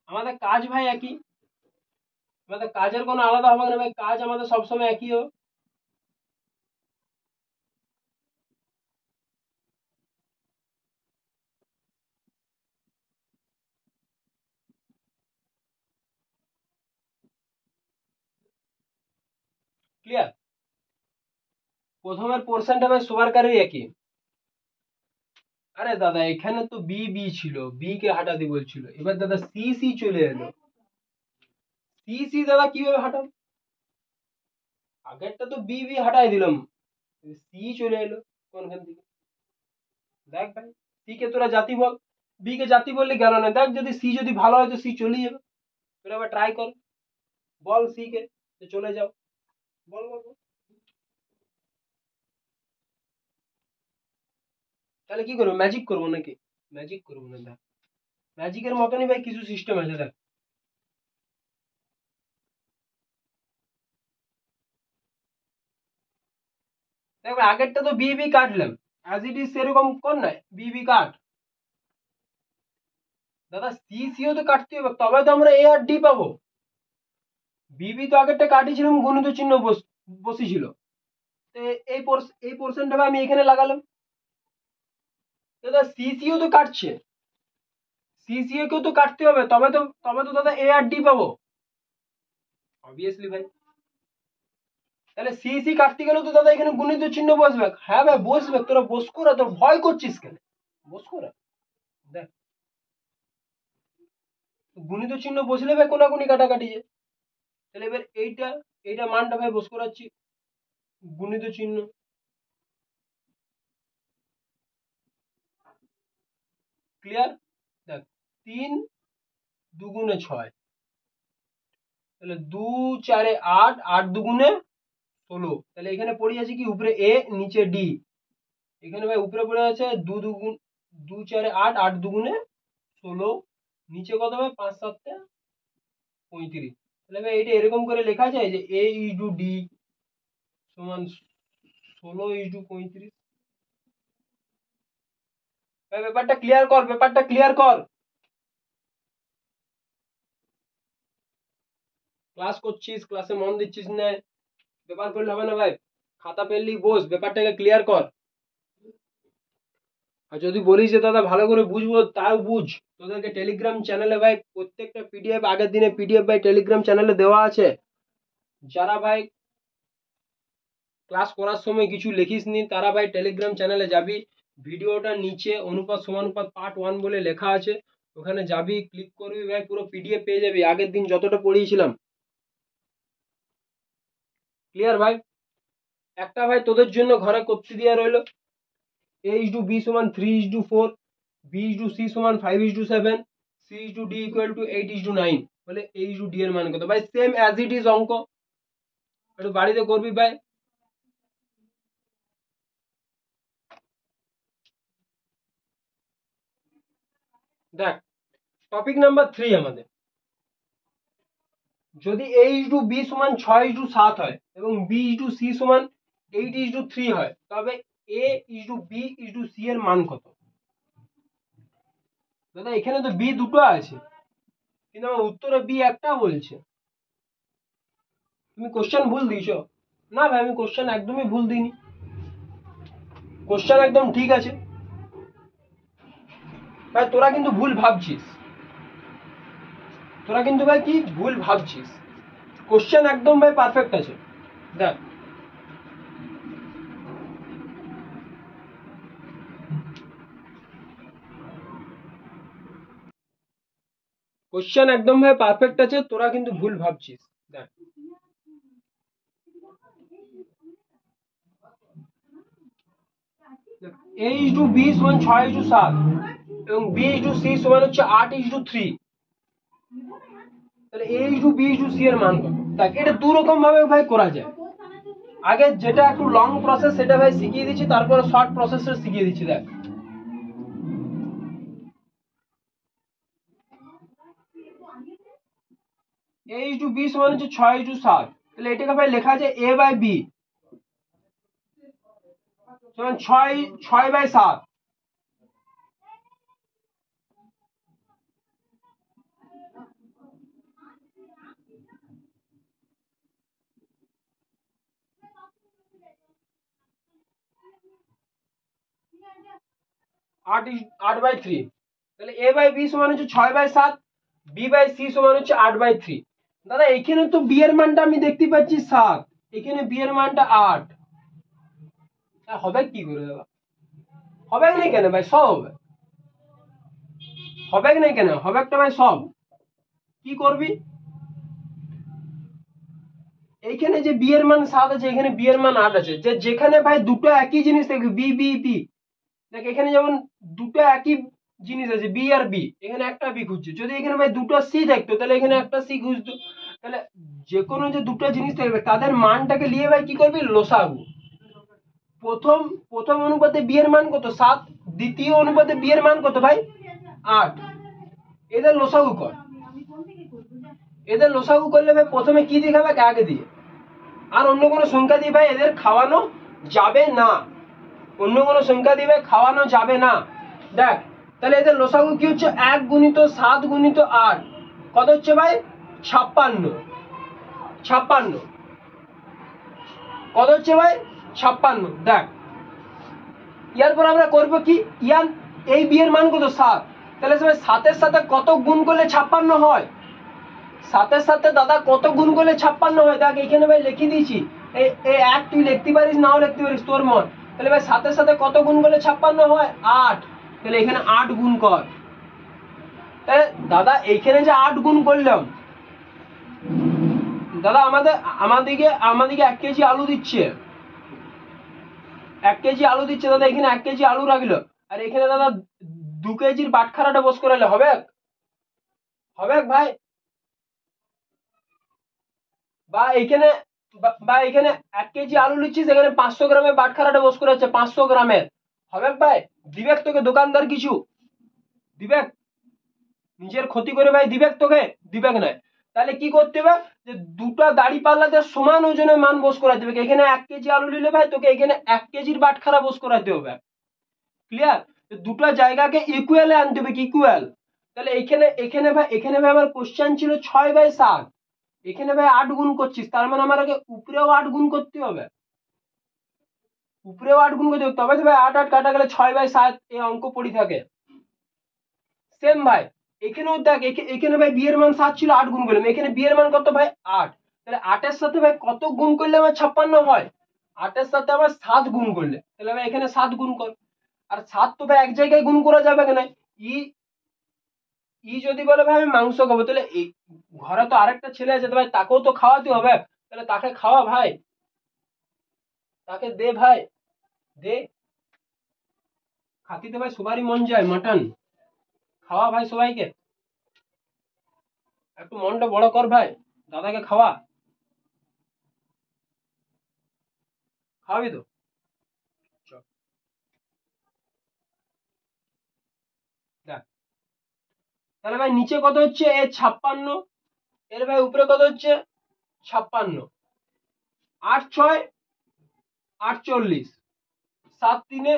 আমাদের কাজ ভাই একই, আমাদের কাজের কোনো আলাদা হবে না ভাই, কাজ আমাদের সবসময় একই হবে। ক্লিয়ার? প্রথমের পোর্শনটা ভাই সবার কারই একই। আরে দাদা এখানে তো বি বি ছিল, বি কে হাঁটাতে বলছিল, এবার দাদা সি সি চলে এলো। সি সি দাদা কিভাবে হাঁটাবো? আগেরটা তো বি বি হাঁটাই দিলাম, সি চলে এলো কোনখান থেকে? দেখ ভাই, সি কে তোরা জাতি বল, বি কে জাতি বললে গেল না। দেখ যদি সি যদি ভালো হয় তো সি চলে যাবে। তোরা এবার ট্রাই কর, বল সি কে যে চলে যাও, বল বল বল। তাহলে কি করবো, ম্যাজিক করবো নাকি? ম্যাজিক করবো না, দেখ ম্যাজিকের মতনই ভাই কিছু সিস্টেম আছে, দেখ। দেখো আগেরটা তো বি বি কাটলাম, অ্যাজ ইট ইজ সেরকম কর না, বি বি কাট। দাদা সি সিও তো কাটতে হবে, তবে তো আমরা এ আর ডি পাবো। বিবি তো আগেরটা কাটিয়েছিলাম, গুণিত চিহ্ন বসেছিল, এই পোর্শনটা আমি এখানে লাগালাম। দাদা সিসিও তো কাটছে, সিসিও কেও তো কাটতে হবে, তবে তো দাদা এ আর ডি পাবো অবভিয়াসলি ভাই। তাহলে সিসি কাটতে গেলে তো দাদা এখানে গুণিত চিহ্ন বসবে। হ্যাঁ ভাই বসবে, তোরা বস করা, তোর ভয় করছিস কেন, বস করা। দেখ গুণিত চিহ্ন বসলে ভাই কোনাকুনি কাটাকাটি যায়। তাহলে এবার এইটা মানটা ভাই বস করাচ্ছি, গুণিত চিহ্ন। ক্লিয়ার? দেখ 3 দুগুণে 6, তাহলে 2 4 8, 8 দুগুণে 16। তাহলে এখানে পড়ে আছে কি উপরে এ নিচে ডি, এখানে ভাই উপরে পড়ে আছে 2 4 8, 8 দুগুণে 16, নিচে কত ভাই 5 7 35। তাহলে ভাই এটা এরকম করে লেখা যায় যে এ ইজ টু ডি সমান 16 ইজ টু 35। ভাই ব্যাপারটা ক্লিয়ার কর, ব্যাপারটা ক্লিয়ার কর। ক্লাস করছিস, ক্লাসে মন দিচ্ছিস না, ব্যাপার করলে হবে না ভাই। খাতা পেনলি বস, ব্যাপারটাকে ক্লিয়ার কর। আর যদি বলিস যে দাদা ভালো করে বুঝবো, তাও বুঝ। তোদেরকে টেলিগ্রাম চ্যানেলে ভাই প্রত্যেকটা পিডিএফ, আগের দিনে পিডিএফ ভাই টেলিগ্রাম চ্যানেলে দেওয়া আছে। যারা ভাই ক্লাস করার সময় কিছু লিখিস নি, তারা ভাই টেলিগ্রাম চ্যানেলে যাবি, ভিডিওটা নিচে অনুপাত সমানুপাত পার্ট 1 বলে লেখা আছে, ওখানে যাবি, ক্লিক করবি ভাই, পুরো পিডিএফ পেয়ে যাবি আগের দিন যতটা পড়িয়েছিলাম। ক্লিয়ার ভাই? একটা ভাই তোদের জন্য ঘরে করতে দেওয়া রইলো, a is to b সমান 3 is to 4, b is to c সমান 5 is to 7, c is to d equal to 8 is to 9। বলে a is to d এর মান কত ভাই, সেম অ্যাজ ইট ইজ অঙ্ক, একটু বাড়িতে করবি ভাই। দেখ টপিক নাম্বার 3 আমাদের, যদি a is to b সমান 6 is to 7 হয় এবং b is to c সমান 8 is to 3 হয়, তবে a is to b is to c এর মান কত? দাদা এখানে তো b দুটো আছে, কিন্তু আমার উত্তরে b একটা বলছে। তুমি কোশ্চেন ভুল দিয়েছো। না ভাই আমি কোশ্চেন একদমই ভুল দিইনি, কোশ্চেন একদম ঠিক আছে ভাই। তোরা কিন্তু ভুল ভাবছিস, তোরা কিন্তু ভাই কি ভুল ভাবছিস, কোশ্চেন একদম ভাই পারফেক্ট আছে। দেখ কোশ্চেন একদম ভাই পারফেক্ট আছে, তোরা কিন্তু ভুল ভাবছিস। দেখ a is to b সমান 6 is to 7 এবং b is to c সমান হচ্ছে 8 is to 3, তাহলে a is to b is to c এর মান কত? দেখ এটা দু রকম ভাবে ভাই করা যায়। আগে যেটা একটু লং প্রসেস সেটা ভাই শিখিয়ে দিচ্ছি, তারপরে শর্ট প্রসেসটা শিখিয়ে দিচ্ছি। দেখ a is to b সমান হচ্ছে 6 is to 7, তাহলে এটাকে ভাই লেখা যায় a বাই b সমান 6 বাই 7। আট বাই 3, তাহলে a বাই b সমান হচ্ছে 6 বাই 7, b বাই c সমান হচ্ছে 8 বাই 3। দাদা এখানে তো b এর মানটা আমি দেখতে পাচ্ছি 7, এখানে b এর মানটা 8, হবে কি করে দাদা? হবে না কেন ভাই, সব হবে। হবে না কেন, হবে একটা ভাই সব। কি করবি, এইখানে যে বি এর মান 7 আছে, এখানে বি এর মান 8 আছে, যে যেখানে ভাই দুটো একই জিনিস থাকবে বি বি বি, দেখ এখানে যেমন দুটো একই জিনিস আছে বি আর বি, এখানে একটা বি খুঁজছে। যদি এখানে ভাই দুটো সি থাকতো তাহলে এখানে একটা সি খুঁজতো। তাহলে যে কোনো যে দুটো জিনিস থাকবে তাদের মানটাকে নিয়ে ভাই কি করবি, লসাগু। প্রথম অনুপাতে বি এর মান কত 7, দ্বিতীয় অনুপাতে বি এর মান কত ভাই 8, এদের লসাগু কর। এদের লসাগু করলে ভাই প্রথমে কি দেখাবে, আগে দিয়ে, আর অন্য কোনো সংখ্যা দিয়ে ভাই এদের খাওয়ানো যাবে না, অন্য কোনো সংখ্যা দিবে খাওয়ানো যাবে না। দেখ তাহলে এদের লসাগু কি হচ্ছে 1 গুণিত 7 গুণিত 8 কত হচ্ছে ভাই 56। 56 কত হচ্ছে ভাই 56। দেখ এরপর আমরা করব কি ইয়ান এই বি এর মান কত 7, তাহলে ভাই 7 এর সাথে কত গুণ করলে 56 হয়, 7 এর সাথে দাদা কত গুণ করলে 56 হয়। দেখ এখানে ভাই লিখে দিয়েছি, এই এক তুই লিখতে পারিস নাও লিখতে পারিস তোর মন। তাহলে ভাই 7 এর সাথে কত গুণ করলে 56 হয় 8, তাহলে এখানে 8 গুণ কর। তাহলে দাদা এইখানে যে 8 গুণ করলাম দাদা আমাদেরকে 1 কেজি আলু দিচ্ছে, 1 কেজি আলু দিচ্ছে দাদা, এখানে 1 কেজি আলু রাখলো, আর এখানে দাদা 2 কেজির বাটখারাটা বস করালে হবে হবে ভাই? বা এখানে 1 কেজি আলু নিচ্ছিস, এখানে 500 গ্রামের বাটখারাটা বস করে আছে 500 গ্রামের, হবে ভাই? দিবেক তোকে দোকানদার কিছু দিবেক? নিজের ক্ষতি করে ভাই দিবেক তোকে? দিবেক না। তাহলে কি করতে হবে যে দুটো দাড়ি পাল্লাতে সমান ওজনের মান বস করাতে হবে। এখানে 1 কেজি আলু নিলে ভাই তোকে এখানে 1 কেজির বাটখারা বস করাতে হবে। ক্লিয়ার? দুটো জায়গাকে ইকুয়ালে আনতে হবে, কি ইকুয়াল। তাহলে এখানে ভাই আমার কোশ্চেন ছিল 6/7, এখানে ভাই 8 গুণ করছিস, তার মানে আমার আগে উপরেও 8 গুণ করতে হবে, উপরেও 8 গুণ করতে হবে, তবে তো ভাই 8 8 কাটা গেলে 6/7 এই অঙ্ক পড়ি থাকে। সেম ভাই এখানেও দেখ, এখানে ভাই বি এর মান 7 ছিল, 8 গুণ করলাম, এখানে বি এর মান কত ভাই 8, তাহলে 8 এর সাথে ভাই কত গুণ করলে আমার 56 হয়, 8 এর সাথে আবার 7 গুণ করলে, তাহলে ভাই এখানে 7 গুণ কর। আর 7 তো ভাই এক জায়গায় গুণ করা যাবে কেন, ই যদি বলে ভাই আমি মাংস খাবো, তাহলে এই ঘরে তো আরেকটা ছেলে আছে, ভাই তাকেও তো খাওয়াতে হবে, তাহলে তাকে খাওয়া ভাই, তাকে দে ভাই দে, খাতিতে ভাই সবারই মন যায় মাটন, খাওয়া ভাই সবাইকে, একটু মনটা বড় কর ভাই, দাদাকে খাওয়া, খাওয়াবি তো? দেখ তাহলে ভাই নিচে কত হচ্ছে এ 56, এর ভাই উপরে কত হচ্ছে 56, 8 6 48, 7 3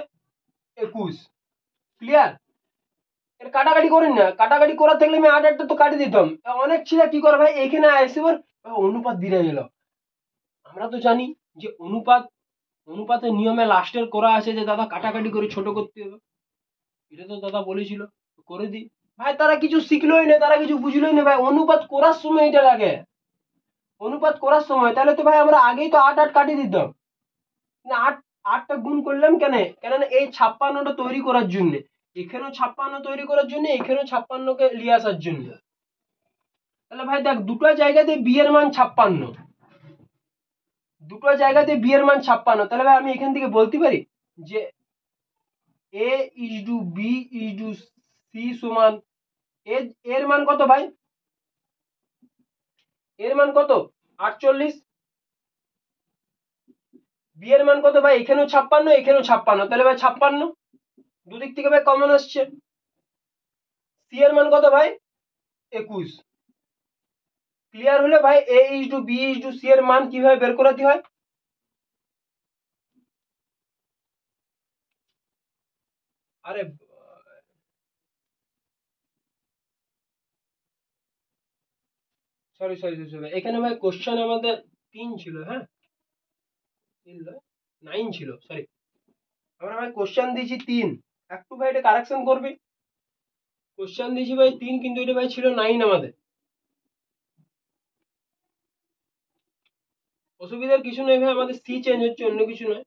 21। ক্লিয়ার? এর কাটাকাটি করেন না, কাটাকাটি করার থাকলে আমি 8 8টা তো কাটি দিতাম। অনেক ছেলে কি করে ভাই এখানে আসে অনুপাত দিয়ে গেল। আমরা তো জানি যে অনুপাতের নিয়মে লাস্টের করা আছে যে দাদা কাটাকাটি করে ছোট করতে হবে, এটা তো দাদা বলেছিল, করে দি ভাই। তারা কিছু শিখলোই না, তারা কিছু বুঝলোই না ভাই, অনুপাত করার সময় এটা লাগে, অনুপাত করার সময়। তাহলে তো ভাই আমরা আগেই তো 8 8 কাটিয়ে দিতাম না, 8টা গুণ করলাম কেন, কেননা এই 56টা তৈরি করার জন্য, এখানেও 56 তৈরি করার জন্য, এখানেও 56কে নিয়ে আসার জন্য। তাহলে ভাই দেখ দুটো জায়গাতে বি এর মান 56, দুটো জায়গাতে বি এর মান 56, তাহলে ভাই আমি এখান থেকে বলতে পারি যে A is to B is to C সমান এর মান কত ভাই, এর মান কত 48, বি এর মান কত ভাই এখানেও 56 এখানেও 56, তাহলে ভাই 56 দুদিক থেকে ভাই কমন আসছে। সি এর মান কত ভাই 21। ক্লিয়ার হলে ভাই A is to B is to C এর মান কিভাবে বের করাতে হয়। আরে সরি সরি সরি, এখানে ভাই কোশ্চেন আমাদের 3 ছিল, হ্যাঁ 9 ছিল, সরি আমরা ভাই কোশ্চেন দিয়েছি 3, একটু ভাই এটা কারেকশন করবি। কোশ্চেন দিয়েছি ভাই 3 কিন্তু এটা ভাই ছিল 9 আমাদের, অসুবিধার কিছু নেই ভাই, আমাদের সি চেঞ্জ হচ্ছে অন্য কিছু নয়।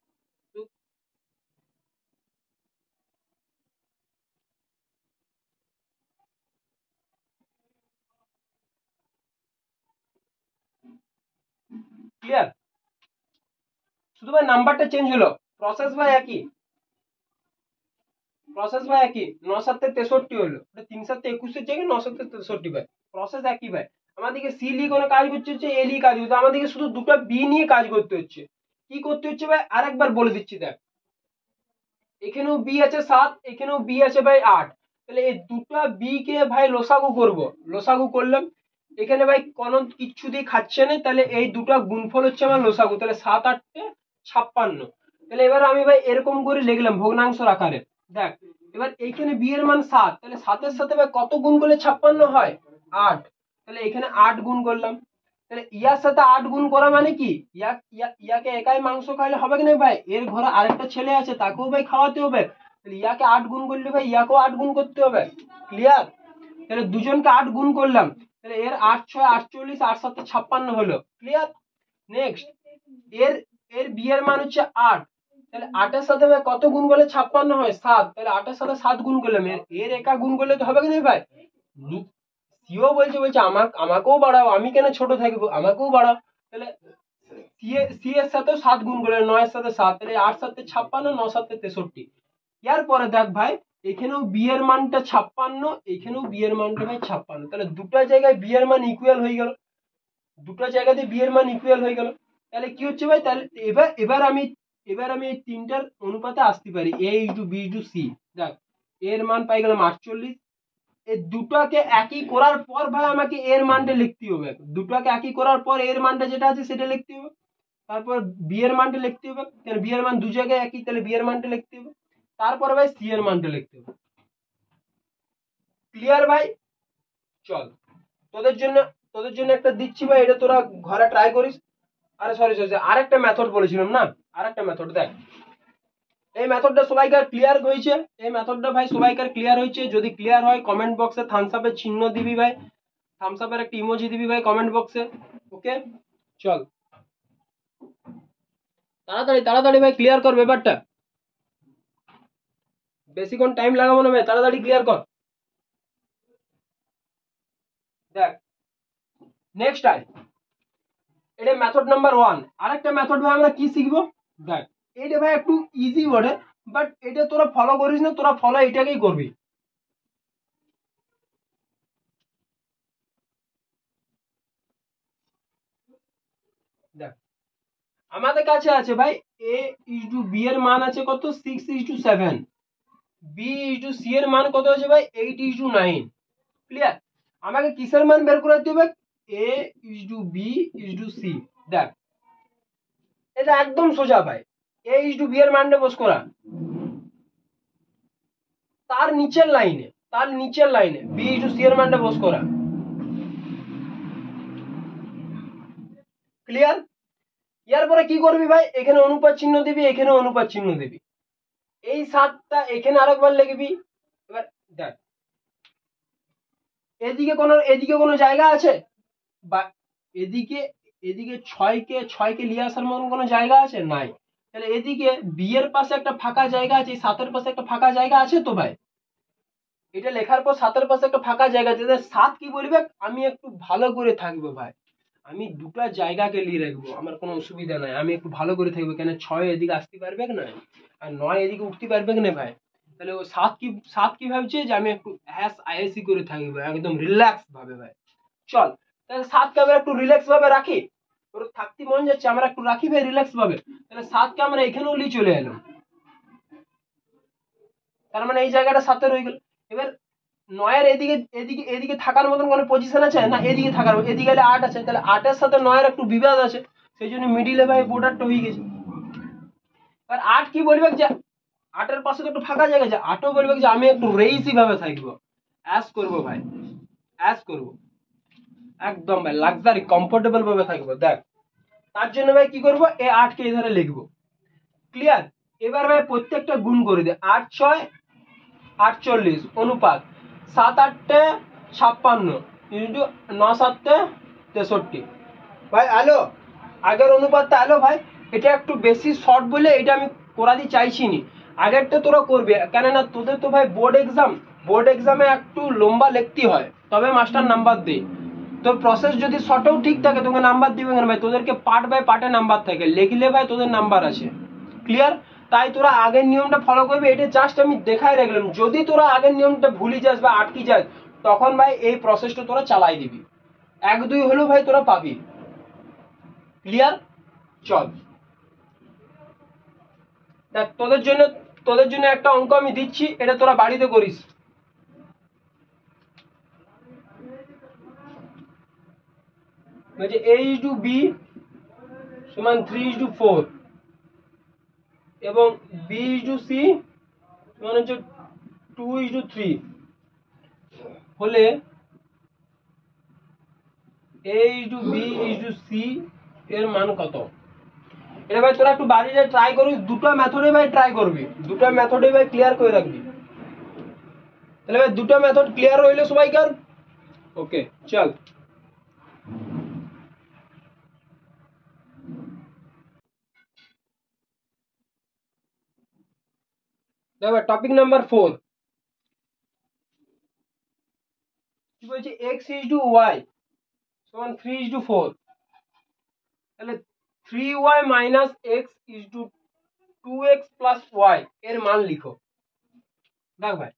ক্লিয়ার? শুধু ভাই নাম্বারটা চেঞ্জ হলো, প্রসেস ভাই একই, প্রসেস ভাই একই, 9 7 63 হলো, 3 7 21 এর জায়গায় 9 7 63 ভাই, প্রসেস একই ভাই। আমাদেরকে সি নিয়ে কোনো কাজ করতে হচ্ছে, এ নিয়ে কাজ করতে, আমাদেরকে শুধু দুটো বি নিয়ে কাজ করতে হচ্ছে। কি করতে হচ্ছে ভাই আরেকবার বলে দিচ্ছি, দেখ এখানেও বি আছে 7, এখানেও বি আছে ভাই 8, তাহলে এই দুটো বি কে ভাই লসাগু করব, লসাগু করলাম, এখানে ভাই কোনো কিচ্ছু দিয়ে খাচ্ছে না, তাহলে এই দুটো গুণফল হচ্ছে আমার লসাগু, তাহলে 7 8 56, তাহলে এবার আমি ভাই এরকম করে লিখলাম ভগ্নাংশের আকারে। দেখ এবার এইখানে বি এর মান 7, তাহলে 7-এর সাথে ভাই কত গুণ করলে 56 হয়? 8। তাহলে এখানে 8 গুণ করলাম। তাহলে ইয়ার সাথে 8 গুণ করা মানে কি, ইয়াকে একাই মাংস খাইলে হবে কি না ভাই, এর ঘরে আরেকটা ছেলে আছে তাকেও ভাই খাওয়াতে হবে। তাহলে ইয়াকে 8 গুণ করলে ভাই ইয়াকেও 8 গুণ করতে হবে। ক্লিয়ার? তাহলে দুজনকে 8 গুণ করলাম, তাহলে এর 8 6 48, 8 7 56 হলো। ক্লিয়ার? নেক্সট এর এর বি এর মান হচ্ছে 8, তাহলে 8 এর সাথে ভাই কত গুণ করলে 56 হয়? 7। তাহলে 8 এর সাথে 7 গুণ করলাম, এর একা গুণ করলে তো হবে কি না ভাই। সিও বলছে আমাকেও বাড়াও, আমি কেন ছোট থাকবো, আমাকেও বাড়াও। তাহলে সি এর সাথে 7 গুণ করলে 9 এর সাথে 7, তাহলে 8 7 56, 9 7 63। এরপরে দেখ ভাই এখানেও বি এর মানটা 56, এখানেও বি এর মানটা ভাই 56, তাহলে দুটো জায়গায় বি এর মান ইকুয়াল হয়ে গেল, দুটো জায়গাতে বি এর মান ইকুয়াল হয়ে গেল। তাহলে কি হচ্ছে ভাই, তাহলে এবার আমি এই তিনটার অনুপাতে আসতে পারি, এ ইন্টু বি ইন্টু সি। দেখ এর মান পাই গেলাম 48। এই দুটোকে একই করার পর ভাই আমাকে এর মানটা লিখতে হবে, দুটোকে একই করার পর এর মানটা যেটা আছে সেটা লিখতে হবে, তারপর বি এর মানটা লিখতে হবে, কারণ বি এর মান দু জায়গায় একই, তাহলে বি এর মানটা লিখতে হবে, তারপরে ভাই সি এর মানটা লিখতে হবে। ক্লিয়ার ভাই? চল তোদের জন্য একটা দিচ্ছি ভাই, এটা তোরা ঘরে ট্রাই করিস। আরে সরি আরেকটা মেথড বলেছিলাম না, আরেকটা মেথড দেখ। এই মেথডটা সবাইকার ক্লিয়ার হয়েছে? এই মেথডটা ভাই সবাইকার ক্লিয়ার হয়েছে? যদি ক্লিয়ার হয় কমেন্ট বক্সে থামস আপের চিহ্ন দিবি ভাই, থামস আপের একটা ইমোজি দিবি ভাই কমেন্ট বক্সে। ওকে চল তাড়াতাড়ি তাড়াতাড়ি ভাই ক্লিয়ার কর ব্যাপারটা, বেশিক্ষণ টাইম লাগাবো না ভাই, তাড়াতাড়ি ক্লিয়ার কর। দেখ নেক্সট টাইম এটা মেথড নাম্বার 1। আরেকটা মেথড ভাই আমরা কি শিখবো, দেখ এইটা ভাই একটু ইজি বটে, বাট এটা তোরা ফলো করিস না, তোরা ফলো এটাকেই করবি। দেখ আমাদের কাছে আছে ভাই এ ইজ টু বি এর মান আছে কত, 6:7। বি ইজ টু সি এর মান কত আছে ভাই, 8:9। ক্লিয়ার? আমাকে কিসের মান বের করতে হবে, A is to B is to C. দেখ এটা একদম সোজা ভাই, এ ইজ টু বি এর মানটা বস করা, তার নিচের লাইনে বি ইজ টু সি এর মানটা বস করা। ক্লিয়ার? এরপরে কি করবি ভাই, এখানে অনুপাত চিহ্ন দিবি, এখানে অনুপাত চিহ্ন দিবি, এই 7টা এখানে আরেকবার লিখবি। এবার দেখ এদিকে কোনো জায়গা আছে, বা এদিকে এদিকে 6কে নিয়ে আসার মতন কোনো জায়গা আছে নাই, তাহলে এদিকে বি এর পাশে একটা ফাঁকা জায়গা আছে, 7-এর পাশে একটা ফাঁকা জায়গা আছে তো ভাই, এটা লেখার পর 7-এর পাশে একটা ফাঁকা জায়গা আছে, 7 কি বলবে, আমি একটু ভালো করে থাকবো ভাই, আমি দুটো জায়গাকে নিয়ে রাখবো, আমার কোনো অসুবিধা নাই, আমি একটু ভালো করে থাকবো, কেন 6 এদিকে আসতে পারবে না আর 9 এদিকে উঠতে পারবে না ভাই। তাহলে ও 7 কি ভাবছে যে আমি একটু আইএসি করে থাকবো একদম রিল্যাক্স ভাবে ভাই। চল তাহলে 7কে আমরা একটু রিল্যাক্স ভাবে রাখি, ওর থাকতে মন যাচ্ছে, আমরা একটু রাখি ভাই রিল্যাক্স ভাবে। তাহলে 7কে আমরা এখানেও নিয়ে চলে এলাম, তার মানে এই জায়গাটা 7 রয়ে গেল। এবার 9-এর এদিকে এদিকে এদিকে থাকার মতন কোনো পজিশন আছে না, এদিকে থাকার, এদিকে 8 আছে, তাহলে 8-এর সাথে 9-এর একটু বিবাদ আছে, সেই জন্য মিডিলে ভাই বর্ডারটা হয়ে গেছে। আর 8 কি বলবে যে 8-এর পাশে তো একটু ফাঁকা জায়গা আছে, 8ও বলবে যে আমি একটু রেইসি ভাবে থাকবো, অ্যাশ করবো ভাই, অ্যাশ করবো একদম ভাই লাক্সারি কমফোর্টেবল ভাবে থাকবো। দেখ তার জন্য ভাই কি করবো, এই 8কে এধারে লিখবো। ক্লিয়ার? এবার ভাই প্রত্যেকটা গুণ করে দে, 8 6 48 অনুপাত 7 8 56 ইন্টু 9 7 63। ভাই আলো আগের অনুপাতটা আলো ভাই, এটা একটু বেশি শর্ট বলে এটা আমি করাতে চাইছি নি, আগেরটা তোরা করবে, কেননা তোদের তো ভাই বোর্ড এক্সামে একটু লম্বা লিখতে হয়, তবে মাস্টার নাম্বার দেয়। তোর প্রসেস যদি শর্টও ঠিক থাকে তোকে নাম্বার দিবে না ভাই, তোদেরকে পার্ট বাই পার্টে নাম্বার থাকে, লিখলে ভাই তোদের নাম্বার আছে। ক্লিয়ার? তাই তোরা আগের নিয়মটা ফলো করবি, এটা জাস্ট আমি দেখাই রাখলাম, যদি তোরা আগের নিয়মটা ভুলে যাস বা আটকে যাস তখন ভাই এই প্রসেসটা তোরা চালাই দিবি, 1 2 হলেও ভাই তোরা পাবি। ক্লিয়ার? চল দেখ তোদের জন্য একটা অঙ্ক আমি দিচ্ছি, এটা তোরা বাড়িতে করিস। বলছে a is to b সমান 3 is to 4, এবং B/C মানে হচ্ছে 2:3 হলে A/B/C এর মান কত? এটা ভাই তোরা একটু বাড়িতে ট্রাই করিস, দুটো মেথডে ভাই ট্রাই করবি, দুটো মেথডে ভাই ক্লিয়ার করে রাখবি। তাহলে ভাই দুটো মেথড ক্লিয়ার হইলো সবাইকার? ওকে চল। দেখো টপিক নাম্বার 4 কি বলছে, x/y সমান 3:4। তাহলে 3y - x/2x + y এর মান লিখো। দেখ ভাই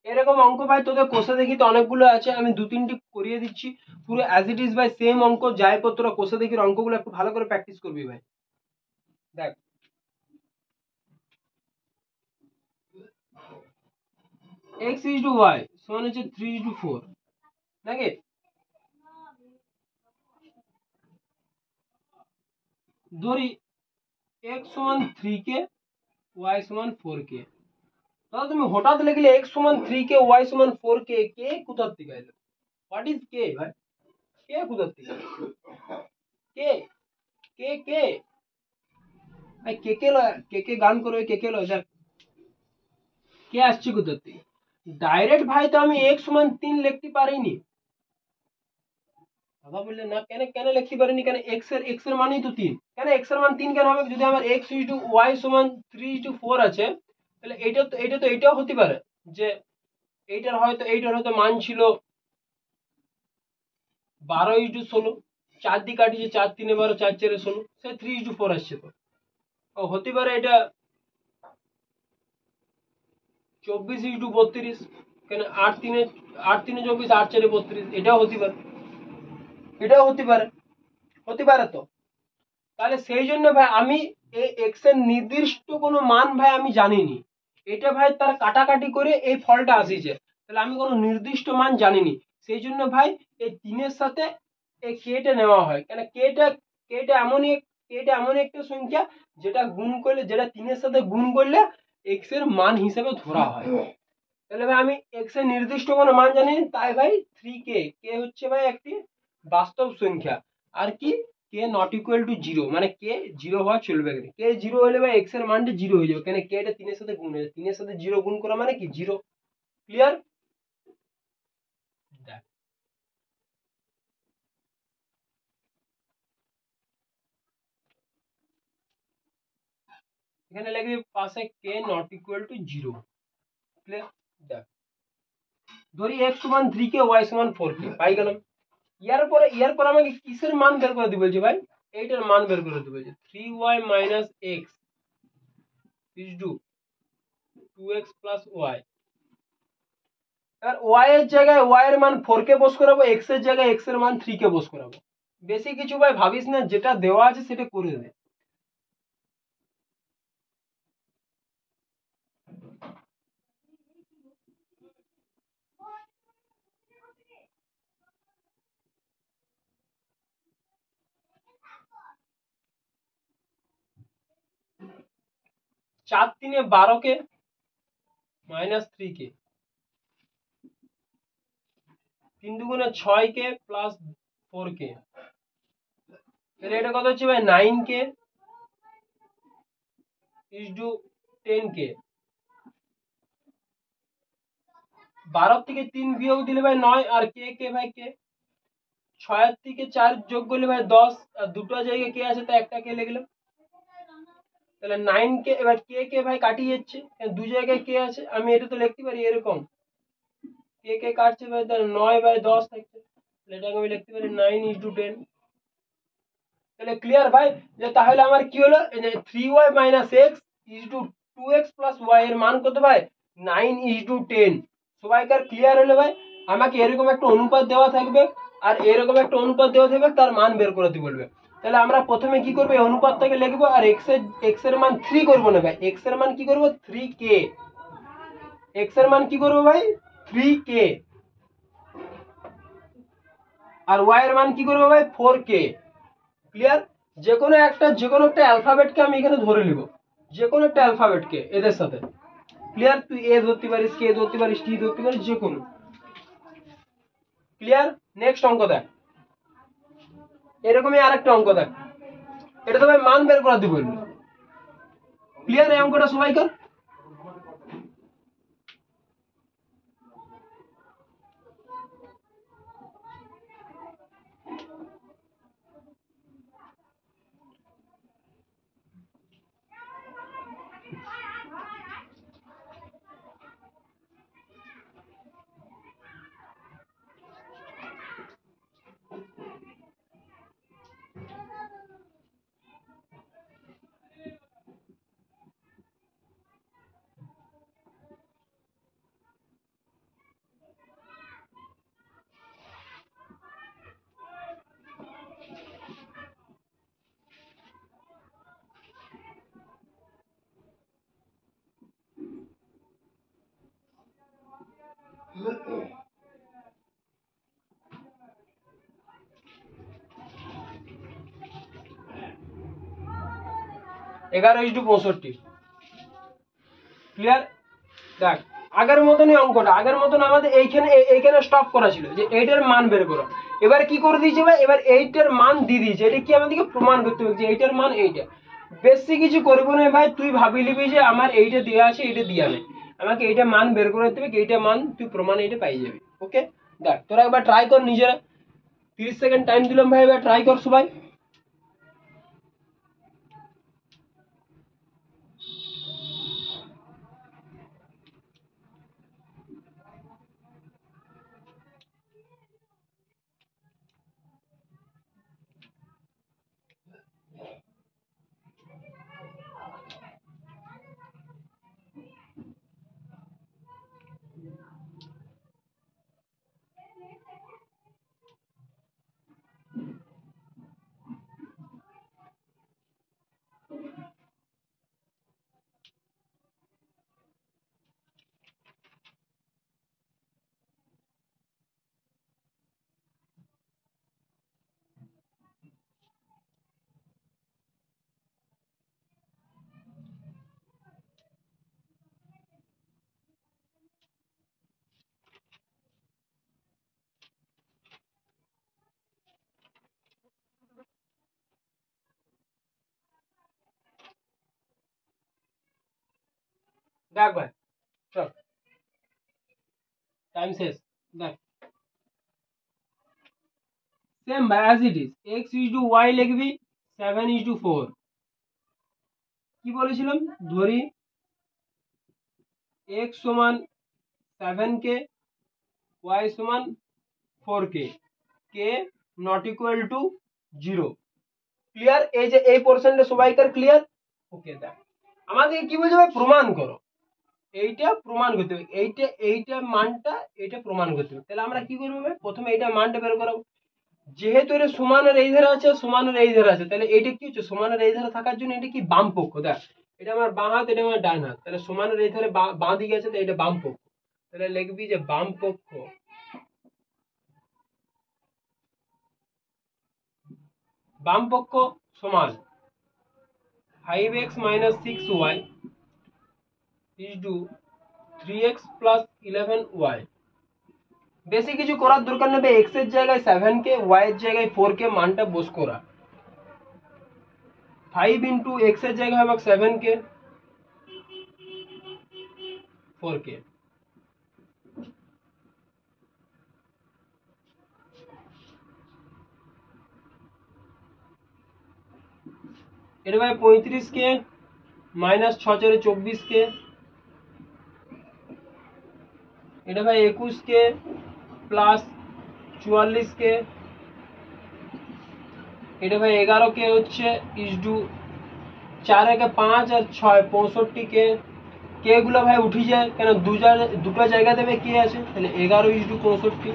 এরকম অঙ্ক ভাই তোদের কোষে দেখি তো অনেকগুলো আছে, আমি দু তিনটি করিয়ে দিচ্ছি পুরো অ্যাজ ইট ইজ ভাই সেম অঙ্ক যাই পত্র কোষে দেখির অঙ্কগুলো একটু ভালো করে প্র্যাকটিস করবি ভাই। দেখ x/y সমান হচ্ছে 3:4 নাকি? ধরি x সমান 3k y সমান 4k। তাহলে তুমি হঠাৎ লিখলে x সমান 3k y সমান 4k, কে কোথার থেকে এলো? হোয়াট ইজ কে ভাই? কে কোথার থেকে? কে কে কে ভাই কে কে লয়, কে কে গান করবে, কে কে লয়। দেখ কে আসছে কোথার থেকে? ডাইরেক্ট ভাই তো আমি x সমান 3 লিখতে পারিনি। দাদা বললে না, কেন কেন লিখতে পারিনি? কেন x এর মানই তো 3। কেন x এর মান 3 কেন হবে? যদি আমার x/y সমান 3:4 আছে, তাহলে এইটাও হতে পারে যে এইটার হয়তো মান ছিল 12:16। 4 দিয়ে কাটিয়েছে, 4 3 12, 4 4 16, সে 3:4 আসছে। তো ও হতে পারে এটা 24:32। কেন 8 3 24, 8 4 32, এটাও হতে পারে, এটাও হতে পারে, হতে পারে। তো তাহলে সেই জন্য ভাই আমি এই এক্স এর নির্দিষ্ট কোনো মান ভাই আমি জানিনি। এটা ভাই তার কাটাকাটি করে এই ফলটা আসিছে, তাহলে আমি কোনো নির্দিষ্ট মান জানিনি। সেই জন্য ভাই এই 3-এর সাথে এই কেটা নেওয়া হয়। কেন কেটা এমন একটা সংখ্যা যেটা গুণ করলে, যেটা 3-এর সাথে গুণ করলে এক্স এর মান হিসেবে ধরা হয়। তাহলে ভাই আমি এক্স এর নির্দিষ্ট কোনো মান জানি, তাই ভাই 3k, কে হচ্ছে ভাই একটি বাস্তব সংখ্যা। আর কি কে নট ইকুয়াল টু 0, মানে কে 0 হওয়া চলবে না। কে 0 হলে ভাই এক্স এর মানটা 0 হয়ে যাবে, কেন কে এটা 3-এর সাথে গুণ হয়ে যাবে, 3-এর সাথে 0 গুণ করা মানে কি 0। ক্লিয়ার? দেখ এখানে লিখবি পাশে কে নট ইকুয়াল টু 0। ক্লিয়ার? দেখ ধরি x সমান 3k y সমান 4k পাই গেলাম। ইয়ার পর আমাকে কিসের মান বের করে দিতে বলছে ভাই? এইটার মান বের করে দিতে বলছে। 3y - x is to 2x plus y। এবার y এর জায়গায় y এর মান 4k বস করাবো, x এর জায়গায় x এর মান 3k বস করাবো। বেশি কিছু ভাই ভাবিস না, যেটা দেওয়া আছে সেটা করে দে। চার 3-এ 12k -3k, 3 2 6k plus 4k। তাহলে এটা কত হচ্ছে ভাই? 9k is to 10k। 12 থেকে 3 বিয়োগ দিলে ভাই 9, আর কে ভাই কে 6 থেকে 4 যোগ করলে ভাই 10, আর দুটো জায়গায় কে আছে, তো একটা কে লিখলাম। তাহলে 9k। এবার কে ভাই কাটিয়ে যাচ্ছে, দু জায়গায় কে আছে, আমি এটা তো লিখতে পারি এরকম, কে কাটছে ভাই, তাহলে 9/10 থাকছে। এটাকে আমি লিখতে পারি 9:10। তাহলে ক্লিয়ার ভাই? যে তাহলে আমার কি হলো, 3y - x is to 2x plus y এর মান কত ভাই? 9:10। সবাইকার ক্লিয়ার হলো ভাই? আমাকে এরকম একটা অনুপাত দেওয়া থাকবে, আর এরকম একটা অনুপাত দেওয়া থাকবে, তার মান বের করে দিতে বলবে। তাহলে আমরা প্রথমে কি করবো, এই অনুপাতটাকে লিখবো, আর x এর মান 3 করবো না ভাই, x এর মান কি করবো 3k। x এর মান কি করবো ভাই 3k, আর y এর মান কি করবো ভাই 4k। ক্লিয়ার? যে কোনো একটা অ্যালফাবেটকে আমি এখানে ধরে নিব। যে কোনো একটা অ্যালফাবেটকে এদের সাথে, ক্লিয়ার? তুই এ ধরতে পারিস, কে ধরতে পারিস, টি ধরতে পারিস, যে কোনো, ক্লিয়ার? নেক্সট অঙ্ক দেখ, এরকমই আরেকটা অঙ্ক দেখ, এটা তো ভাই মান বের করা দিব, ক্লিয়ার? এই অঙ্কটা সবাই কর। 11:65, ক্লিয়ার? দেখ আগের মতনই অঙ্কটা, আগের মতন আমাদের এইখানে স্টপ করা ছিল যে এইটার মান বের করো। এবার কি করে দিয়েছে ভাই, এবার এইটার মান দিয়ে দিয়েছে, এটা কি আমাদেরকে প্রমাণ করতে হবে যে এইটার মান এইটা। বেশি কিছু করবো না ভাই, তুই ভাবি নিবি যে আমার এইটা দেওয়া আছে, এইটা দেওয়া নেই, আমাকে এইটা মান বের করে দিতে হবে, এইটা মান তুই প্রমাণ এইটা পাই যাবি। ওকে, দেখ তোরা একবার ট্রাই কর নিজেরা, 30 সেকেন্ড টাইম দিলাম ভাই, এবার ট্রাই কর সবাই। দেখ ভাই, চল টাইম শেষ। দেখ সেম ভাই অ্যাজ ইট ইজ, x/y লিখবি 7:4। কি বলেছিলাম, ধরি x সমান 7k, y সমান 4k, k not equal to 0, clear? এই যে এই পোর্শনটা সবাইকার ক্লিয়ার? ওকে, দেখ আমাদের কি বলছে ভাই, প্রমাণ করো, এইটা প্রমাণ করতে হবে, এইটা মানটা এইটা প্রমাণ করতে হবে। তাহলে আমরা কি করবো ভাই, প্রথমে এইটা মানটা বের করাবো। যেহেতু এটা সমানের এই ধারে আছে, সমানের এই ধারে আছে, তাহলে এইটা কি হচ্ছে, সমানের এই ধারে থাকার জন্য এটা কি বাম পক্ষ। দেখ এটা আমার বাঁ হাত, এটা আমার ডান হাত, তাহলে সমানের এই ধারে বাঁ দিকে আছে, তাহলে এটা বাম পক্ষ। তাহলে লিখবি যে বাম পক্ষ সমান 5x - 6y = 3x + 11y। বেশি কিছু করার দরকার নেই, x এর জায়গায় 7k, y এর জায়গায় 4k মানটা বস করা। 5 ইন্টু x এর জায়গায় হবে 7k, 4k। এটা ভাই 35k মাইনাস 6 × 24k, এটা ভাই 21k প্লাস 44k, এটা ভাই 11k হচ্ছে ইসডু 4 একে 5 আর 6 65k। কে গুলো ভাই উঠে যায়, কেন দুটো জায়গা দেবে কে আছে, তাহলে 11:65।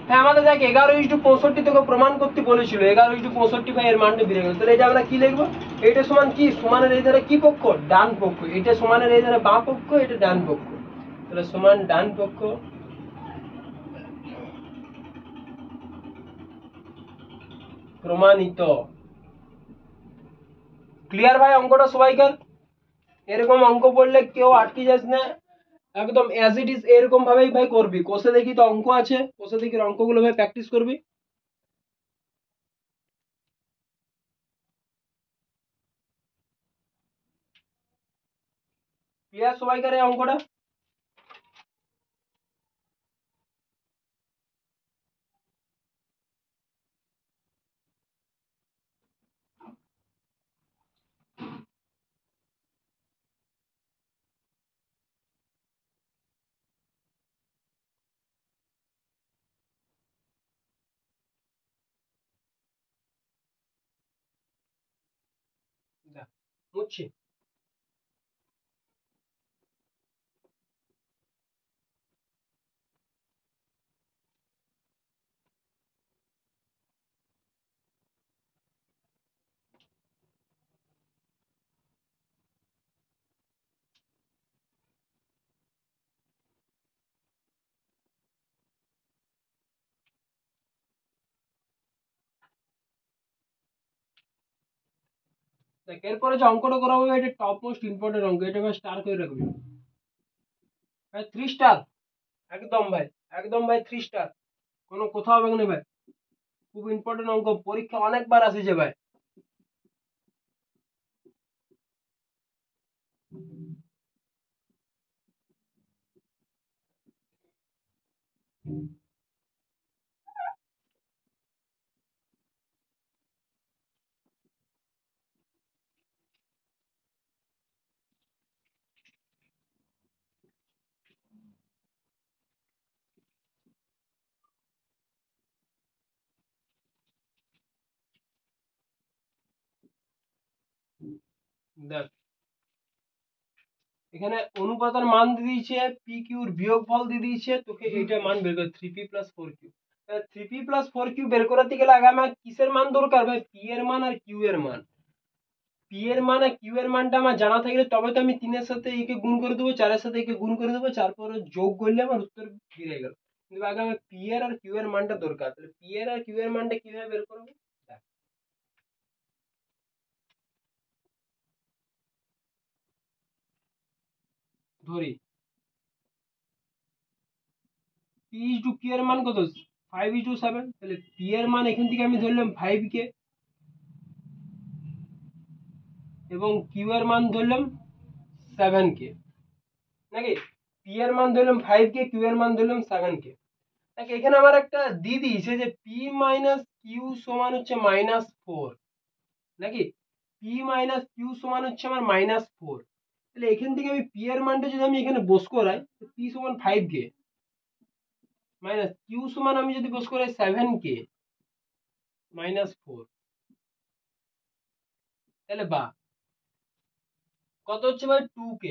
হ্যাঁ আমাদের দেখ 11:65 তোকে প্রমাণ করতে বলেছিল, 11:65 ভাই এর মানটা বেরিয়ে গেল। তাহলে এটা আমরা কি লিখবো, এটা সমান কি, সমানের এই ধারে কি পক্ষ, ডান পক্ষ, এটা সমানের এই ধারে বাঁ পক্ষ, এটা ডান পক্ষ, তাহলে সমান ডান পক্ষ। প্রমাণিত, ক্লিয়ার ভাই অঙ্কটা সবাইকার? এরকম অঙ্ক পড়লে কেউ আটকে যাস না, একদম অ্যাজ ইট ইজ এরকম ভাবেই ভাই করবি। কোষে দেখি তো অঙ্ক আছে, কোষে দেখি অঙ্কগুলো ভাই প্র্যাকটিস করবি। ক্লিয়ার সবাইকার এই অঙ্কটা? বুঝছি। দেখ এরপরে যে অঙ্কটা করাবো এটা টপ মোস্ট ইম্পর্টেন্ট অঙ্ক, এটা ভাই স্টার করে রাখবি ভাই, 3 স্টার একদম ভাই, একদম ভাই 3 স্টার, কোনো কোথাও হবে না ভাই। খুব ইম্পর্টেন্ট অঙ্ক, পরীক্ষা অনেকবার আসিছে ভাই। দেখ এখানে অনুপাতের মান দিয়ে দিয়েছে, পি কিউর বিয়োগফল দিয়ে দিয়েছে, তোকে এইটা মান বের করে 3p + 4q। 3p + 4q বের করতে গেলে আগে আমার কিসের মান দরকার ভাই? পি এর মান আর কিউ এর মান। পি এর মান আর কিউ এর মানটা আমার জানা থাকলে তবে তো আমি 3-এর সাথে একে গুণ করে দেবো, 4-এর সাথে একে গুণ করে দেবো, তারপরে যোগ করলে আমার উত্তর বেরিয়ে গেল। কিন্তু আগে আমার পি এর আর কিউ এর মানটা দরকার, তাহলে পি এর আর কিউ এর মানটা কিভাবে বের করবো? ধরি পি ইজ টু কিউ এর মান কত? 5:7। তাহলে পি এর মান এখান থেকে আমি ধরলাম 5k এবং কিউ এর মান ধরলাম 7k, নাকি? পি এর মান ধরলাম 5k, কিউ এর মান ধরলাম 7k। দেখ এখানে আমার একটা দিয়ে দিয়েছে যে পি মাইনাস কিউ সমান হচ্ছে -4, নাকি? পি মাইনাস কিউ সমান হচ্ছে আমার -4। তাহলে এখান থেকে আমি পি এর মানটা যদি আমি এখানে বস করাই, পি সমান 5k মাইনাস কিউ সমান আমি যদি বস করাই 7k -4, তাহলে বা কত হচ্ছে ভাই? 2k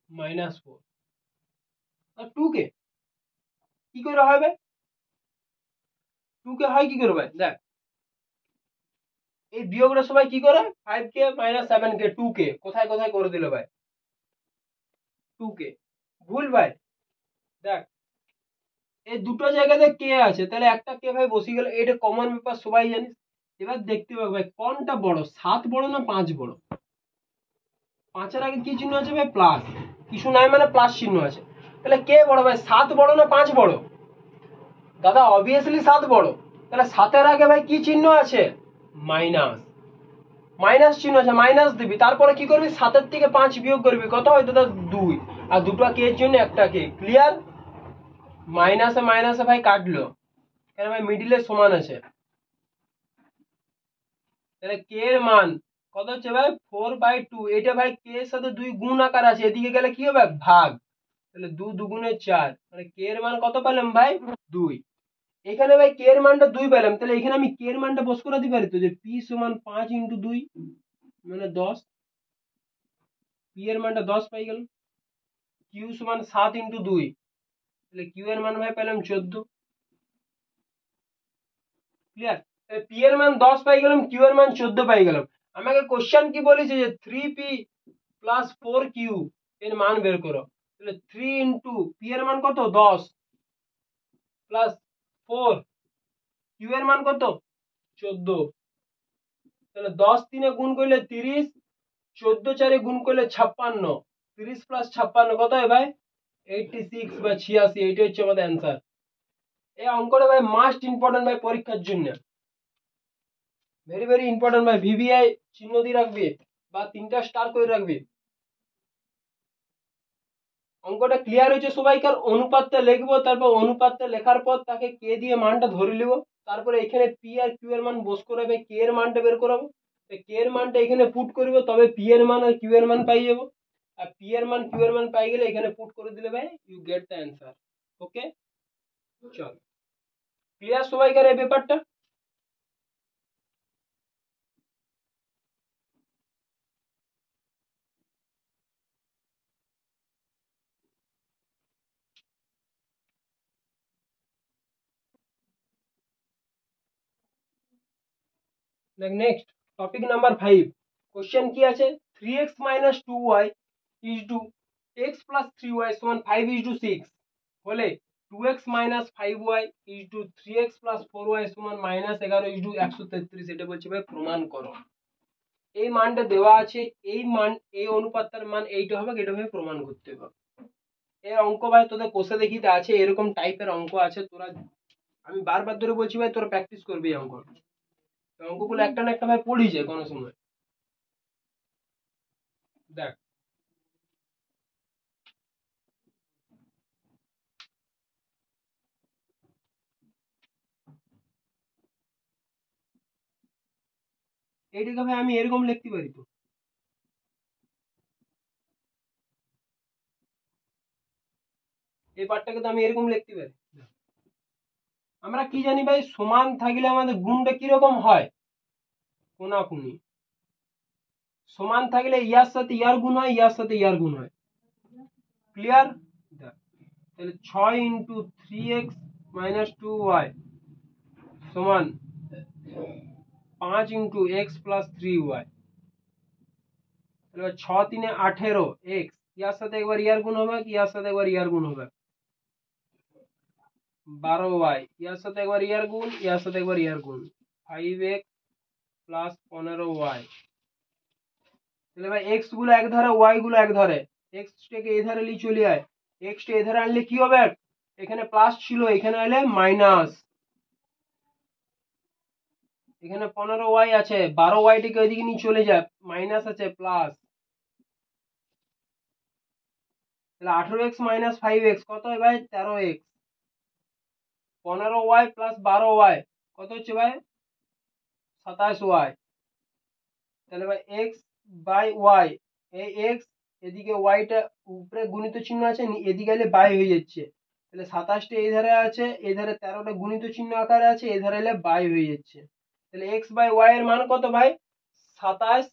-4। 2k কি করে হয় ভাই? 2k হয় কি করে ভাই? দেখ এই বিয়োগটা সবাই কি করে? 5k - 7k, 2k কোথায় কোথায় করে দিল ভাই? 2k ভুল ভাই। দেখ এই দুটো জায়গাতে কে আছে, তাহলে একটা কে ভাই বসে গেল, এটা কমন ব্যাপার সবাই জানিস। এবার দেখতে পাবো ভাই কোনটা বড়, 7 বড় না 5 বড়? 5-এর আগে কি চিহ্ন আছে ভাই? প্লাস। কিছু নাই মানে প্লাস চিহ্ন আছে। তাহলে কে বড় ভাই, 7 বড় না 5 বড়? দাদা অবভিয়াসলি 7 বড়। তাহলে 7-এর আগে ভাই কি চিহ্ন আছে? মাইনাস। মাইনাস চিহ্ন আছে, মাইনাস দিবি, তারপরে কি করবি? 7-এর থেকে 5 বিয়োগ করবি, কত হয় দাদা? 2। আর দুটো কে এর জন্য একটা কে। ক্লিয়ার? মাইনাসে মাইনাসে ভাই কাটলো, কেন ভাই মিডিলে সমান আছে। তাহলে কে এর মান কত হচ্ছে ভাই? 4/2। এটা ভাই কে এর সাথে 2 গুণ আকার আছে, এদিকে গেলে কি হবে? ভাগ। তাহলে 2 দুগুণে 4, মানে কে এর মান কত পেলাম ভাই? 2। এখানে ভাই কে এর মানটা 2 পেলাম, তাহলে এখানে আমি কে এর মানটা বস করে দিতে পারি তো, যে পি সমান 5 × 2 মানে 10। পি এর মানটা 10 পাই গেল। কিউ সমান 7 × 2, তাহলে কিউ এর মান ভাই পেলাম 14। ক্লিয়ার? তাহলে পি এর মান 10 পাই গেলাম, কিউ এর মান 14 পাই গেলাম। আমাকে কোশ্চেন কি বলেছে যে 3p + 4q এর মান বের করো। তাহলে 3 × p এর মান কত? 10 প্লাস 4, কিউ এর মান কত? 14। তাহলে 10 3 গুণ করলে 30, 14 4 গুণ করলে 56, 30 প্লাস 56 কত হয় ভাই? 86 বা 86। এইটা হচ্ছে আমাদের অ্যান্সার। এই অঙ্কটা ভাই মাস্ট ইম্পর্টেন্ট ভাই পরীক্ষার জন্য, ভেরি ভেরি ইম্পর্টেন্ট ভাই। ভিভিআই চিহ্ন দিয়ে রাখবি বা 3টা স্টার করে রাখবি। অঙ্কটা ক্লিয়ার হয়েছে সবাইকার? অনুপাতটা লিখবো, তারপর অনুপাতটা লেখার পর তাকে কে দিয়ে মানটা ধরে নিব, তারপরে এখানে পি আর কিউ এর মান বস করাবে, কে এর মানটা বের করাবো, কে এর মানটা এখানে পুট করব, তবে পি এর মান আর কিউ এর মান পাই যাবো। আর পি এর মান কিউ এর মান পাই গেলে এখানে পুট করে দিলে ভাই ইউ গেট দ্য অ্যান্সার। ওকে, চল ক্লিয়ার সবাইকার এই ব্যাপারটা? Next topic number 5। কোশ্চেন কি আছে? 3x minus 2y is to x plus 3y সমান 5 is to 6 হলে 2x minus 5y is to 3x plus 4y সমান -11 is to 133। এটা বলছে ভাই প্রমাণ করো। এই মানটা দেওয়া আছে, এই মান এই অনুপাতটার মান এইটা হবে, এটা ভাবে প্রমাণ করতে হবে। এই অঙ্ক ভাই তোদের কোষে দেখিতে আছে, এরকম টাইপের অঙ্ক আছে। তোরা, আমি বারবার ধরে বলছি ভাই, তোরা প্র্যাকটিস করবি অঙ্ক। অঙ্কগুলো একটা না একটা ভাই পড়ি যায় কোনো সময়। দেখ এইটাকে ভাই আমি এরকম লিখতে পারি তো, এই পার্টটাকে তো আমি এরকম লিখতে পারি। আমরা কি জানি ভাই, সমান থাকলে আমাদের গুণটা কিরকম হয়? কোনাকুনি। সমান থাকলে ইয়ার সাথে ইয়ার গুণ হয়, ইয়ার সাথে ইয়ার গুণ হয়। ক্লিয়ার? তাহলে 6 ইন্টু 3x মাইনাস 2y সমান 5 ইন্টু এক্স প্লাস 3y। তাহলে 6 3 18 এক্স, ইয়ার সাথে একবার ইয়ার গুণ হবে, ইয়ার সাথে একবার ইয়ার গুণ হবে, 12y, ইয়ার সাথে একবার ইয়ার গুণ, ইয়ার সাথে একবার ইয়ার গুণ, 5x প্লাস 15y। তাহলে ভাই এক্স গুলো এক ধারে, ওয়াই গুলো এক ধারে, এক্স টাকে এই ধারে নিয়ে চলে আয়, এক্স টা এই ধারে আনলে কি হবে? এখানে প্লাস ছিল, এখানে এলে মাইনাস। এখানে 15y আছে, 12y টাকে ওইদিকে নিয়ে চলে যায়, মাইনাস আছে প্লাস। তাহলে 18x মাইনাস 5x কত হয় ভাই? 13x। 15y প্লাস 12y কত হচ্ছে ভাই? 27y। তাহলে ভাই x বাই y, এই x এদিকে y টা উপরে গুণিত চিহ্ন আছে, এদিকে এলে বাই হয়ে যাচ্ছে। তাহলে 27টা এই ধারে আছে, এই ধারে 13টা গুণিত চিহ্ন আকারে আছে, এই ধারে এলে বাই হয়ে যাচ্ছে। তাহলে x বাই y এর মান কত ভাই? 27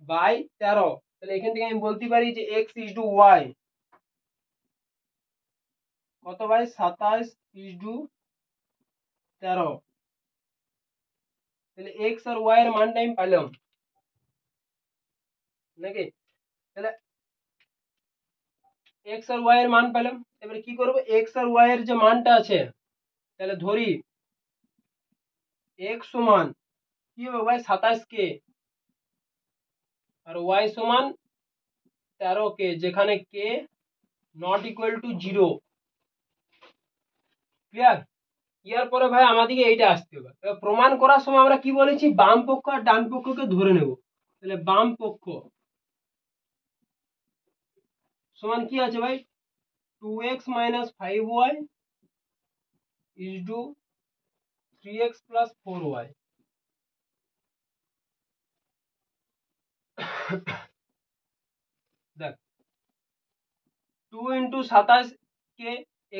বাই 13। তাহলে এখান থেকে আমি বলতে পারি যে x ইজ টু y কত ভাই? 27 ইজ টু 13। তাহলে x আর y এর মানটা আমি পাইলাম নাকি? তাহলে x আর y এর মান পেলাম। এবারে কি করব? x আর y এর যে মানটা আছে, তাহলে ধরি x সমান কি হবে ভাই? 27 কে, আর y সমান 13 কে, যেখানে কে নট ইকুয়াল টু 0। ক্লিয়ার? ইয়ার পরে ভাই আমাদেরকে এইটা আসতে হবে। এবার প্রমাণ করার সময় আমরা কি বলেছি? বাম পক্ষ আর ডান পক্ষকে ধরে নেব। তাহলে বাম পক্ষ সমান কি আছে ভাই? 2x minus 5y is two 3x plus 4y। দেখ 2 ইন্টু 27 কে,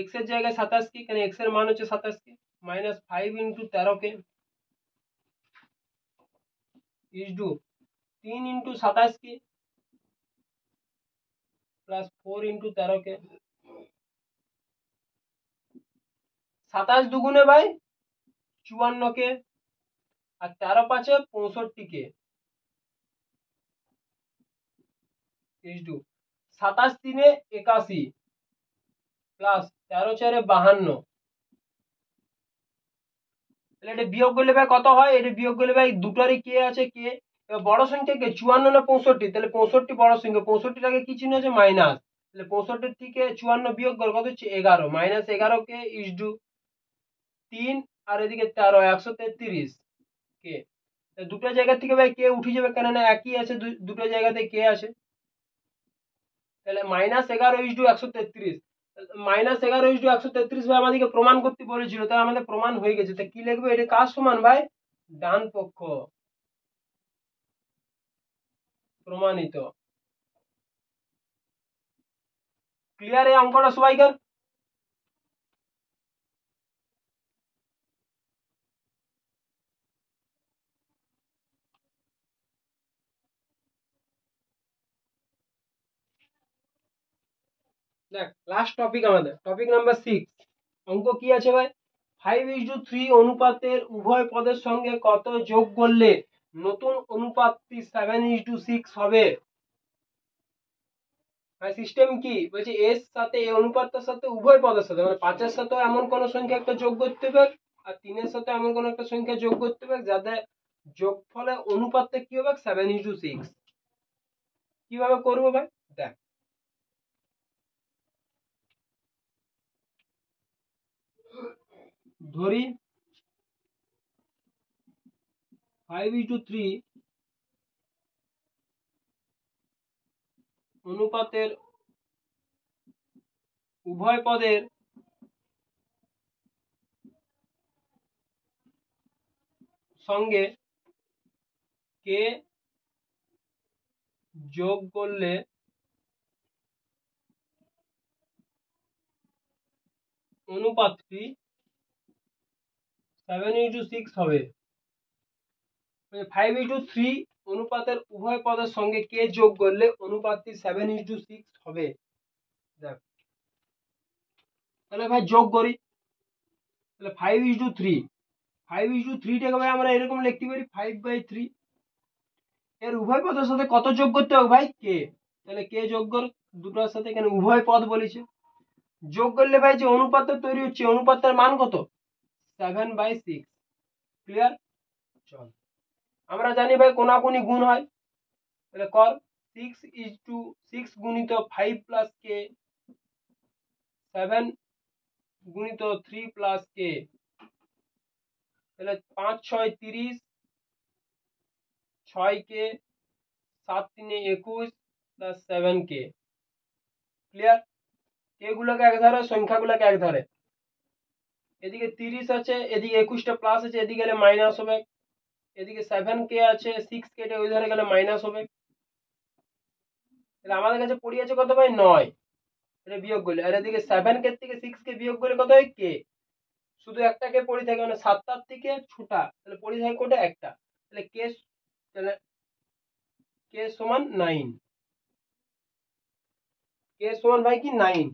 x এর জায়গায় 27 কে, এখানে x এর মান হচ্ছে 27 কে, মাইনাস 5 ইন্টু 13 কে ইজ টু 3 ইন্টু 27 কে প্লাস 4 ইন্টু 13 কে। 27 দুগুণে ভাই 54 কে, আর 13 পাঁচে 65 কে ইজ টু 27 তিনে 81 প্লাস 13 চারে 52 তাহলে এটা বিয়োগ করলে ভাই কত হয়? এটা বিয়োগ করলে ভাই দুটোরই কে আছে কে। এবার বড় সংখ্যা কে 54 না 65? তাহলে 65 বড় সংখ্যা, 65 আগে কি চিহ্ন আছে? মাইনাস। তাহলে 65 থেকে 54 বিয়োগ কর, কত হচ্ছে? 11 মাইনাস 11 কে ইস টু 3 আর এদিকে 13 133 কে। দুটো জায়গা থেকে ভাই কে উঠে যাবে, কেননা একই আছে, দুটো জায়গাতে কে আছে। তাহলে -11 ইস টু 133, -11 ইস টু 133 ভাই আমাদেরকে প্রমাণ করতে বলেছিল, তাই আমাদের প্রমাণ হয়ে গেছে। তা কি লিখবো? এটা কার সমান ভাই? ডান পক্ষ, প্রমাণিত। ক্লিয়ার এই অঙ্কটা সবাইকার? দেখ লাস্ট টপিক, আমাদের টপিক নাম্বার 6। অঙ্ক কি আছে ভাই? 5:3 অনুপাতের উভয় পদের সঙ্গে কত যোগ করলে নতুন অনুপাতটি 7:6 হবে? ভাই সিস্টেম কি বলছে? এর সাথে এই অনুপাতটার সাথে উভয় পদের সাথে, মানে 5-এর সাথে এমন কোন সংখ্যা একটা যোগ করতে হবে, আর 3-এর সাথে এমন কোন একটা সংখ্যা যোগ করতে হবে যাতে যোগফলে অনুপাতটা কি হবে? 7:6। কিভাবে করবো ভাই? দেখ, ধরি 5:3 অনুপাতের উভয় পদের সঙ্গে কে যোগ করলে অনুপাতটি 7:6 হবে। 5:3 অনুপাতের উভয় পদের সঙ্গে কে যোগ করলে অনুপাতটি 7:6 হবে। দেখ, তাহলে ভাই যোগ করি। তাহলে 5:3টাকে ভাই আমরা এরকম লিখতে পারি 5/3। এর উভয় পদের সাথে কত যোগ করতে হবে ভাই? কে। তাহলে কে যোগ কর দুটোর সাথে, কেন উভয় পদ বলেছে। যোগ করলে ভাই যে অনুপাতটা তৈরি হচ্ছে, অনুপাতটার মান কত? 7/6। ক্লিয়ার? চল, আমরা জানি ভাই কোনাকুনি গুণ হয়, তাহলে কর 6:6 গুণিত 5 প্লাস কে, 7 গুণিত 3 প্লাস কে, তাহলে 5 6 30, 6 কে, 7 3 21 প্লাস 7 কে। ক্লিয়ার? কে গুলোকে এক ধারে, সংখ্যাগুলোকে এক ধারে। এদিকে 30 আছে, এদিকে 21টা প্লাস আছে, এদিকে গেলে মাইনাস হবে। এদিকে 7 কে আছে, 6 কেটে ওই ধারে গেলে মাইনাস হবে। তাহলে আমাদের কাছে পড়ে আছে কত ভাই? 9। এটা বিয়োগ করলে, আর এদিকে 7 কে থেকে 6 কে বিয়োগ করলে কত হয়? কে। শুধু একটা কে পড়ে থাকে, মানে 7টার থেকে ছোটা, তাহলে পড়ে থাকে কোটা? একটা। তাহলে কে, তাহলে কে সমান 9। কে সমান ভাই কি? 9।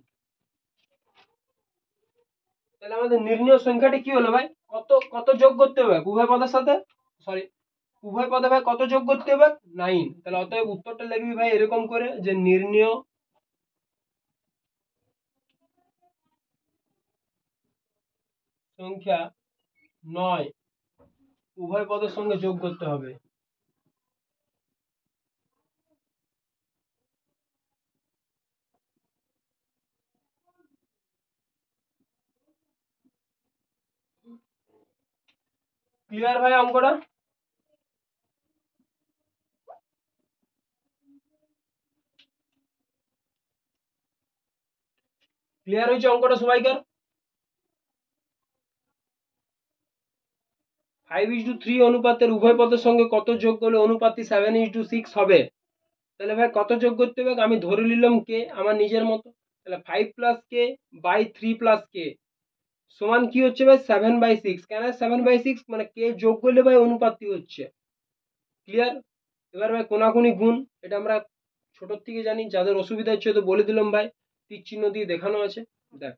তাহলে আমাদের নির্ণয় সংখ্যাটি কি হলো ভাই? কত কত যোগ করতে হবে উভয় পদের সাথে? সরি, উভয় পদে ভাই কত যোগ করতে হবে? 9। তাহলে অতএব উত্তরটা লিখবি ভাই এরকম করে, যে নির্ণয় সংখ্যা 9 উভয় পদের সঙ্গে যোগ করতে হবে। ক্লিয়ার ভাই অঙ্কটা? ক্লিয়ার হয়েছে অঙ্কটা সবাইকার? 5:3 অনুপাতের উভয় পদের সঙ্গে কত যোগ করলে অনুপাতটি 7:6 হবে? তাহলে ভাই কত যোগ করতে হবে? আমি ধরে নিলাম কে আমার নিজের মতো। তাহলে 5 প্লাস কে বাই 3 প্লাস কে সমান কি হচ্ছে ভাই? 7/6। কেন 7/6? মানে কে যোগ করলে ভাই অনুপাতটি হচ্ছে। ক্লিয়ার? এবার ভাই কোনাকুনি গুণ, এটা আমরা ছোটোর থেকে জানি, যাদের অসুবিধা হচ্ছে তো বলে দিলাম ভাই, তীর চিহ্ন দিয়ে দেখানো আছে। দেখ,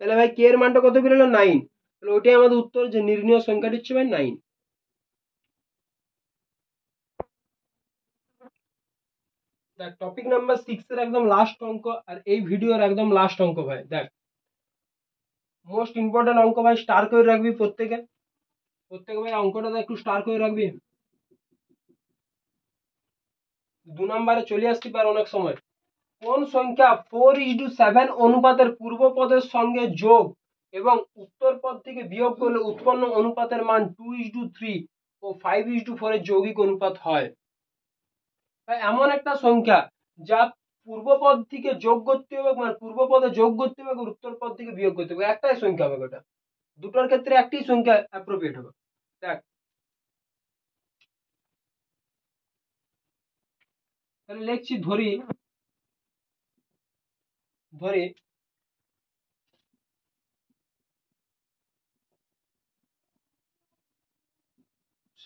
তাহলে ভাই কে এর মানটা কত বেরোলো? 9। তাহলে ওইটাই আমাদের উত্তর, যে নির্ণয় সংখ্যাটি হচ্ছে ভাই 9। দেখ, টপিক নাম্বার 6 এর একদম লাস্ট অঙ্ক, আর এই ভিডিওর একদম লাস্ট অঙ্ক ভাই। দেখ, মোস্ট ইম্পর্টেন্ট অঙ্ক ভাই, স্টার করে রাখবি প্রত্যেকে। প্রত্যেক ভাই অঙ্কটা একটু স্টার করে রাখবি। 2 নম্বরে চলে আসতে পারে অনেক সময়। কোন সংখ্যা 4:7 অনুপাতের পূর্ব পদের সঙ্গে যোগ এবং উত্তর পদ থেকে বিয়োগ করলে উৎপন্ন অনুপাতের মান 2:3 ও 5:4 এর যৌগিক অনুপাত হয়? এমন একটা সংখ্যা যা পূর্ব পদ থেকে যোগ করতে হবে, মানে পূর্ব পদে যোগ করতে হবে, উত্তর পদ থেকে বিয়োগ করতে হবে, একটাই সংখ্যা হবে ওটা। দুটোর ক্ষেত্রে একটি সংখ্যা অ্যাপ্রোপ্রিয়েট হবে। দেখ তাহলে লিখছি, ধরি ধরি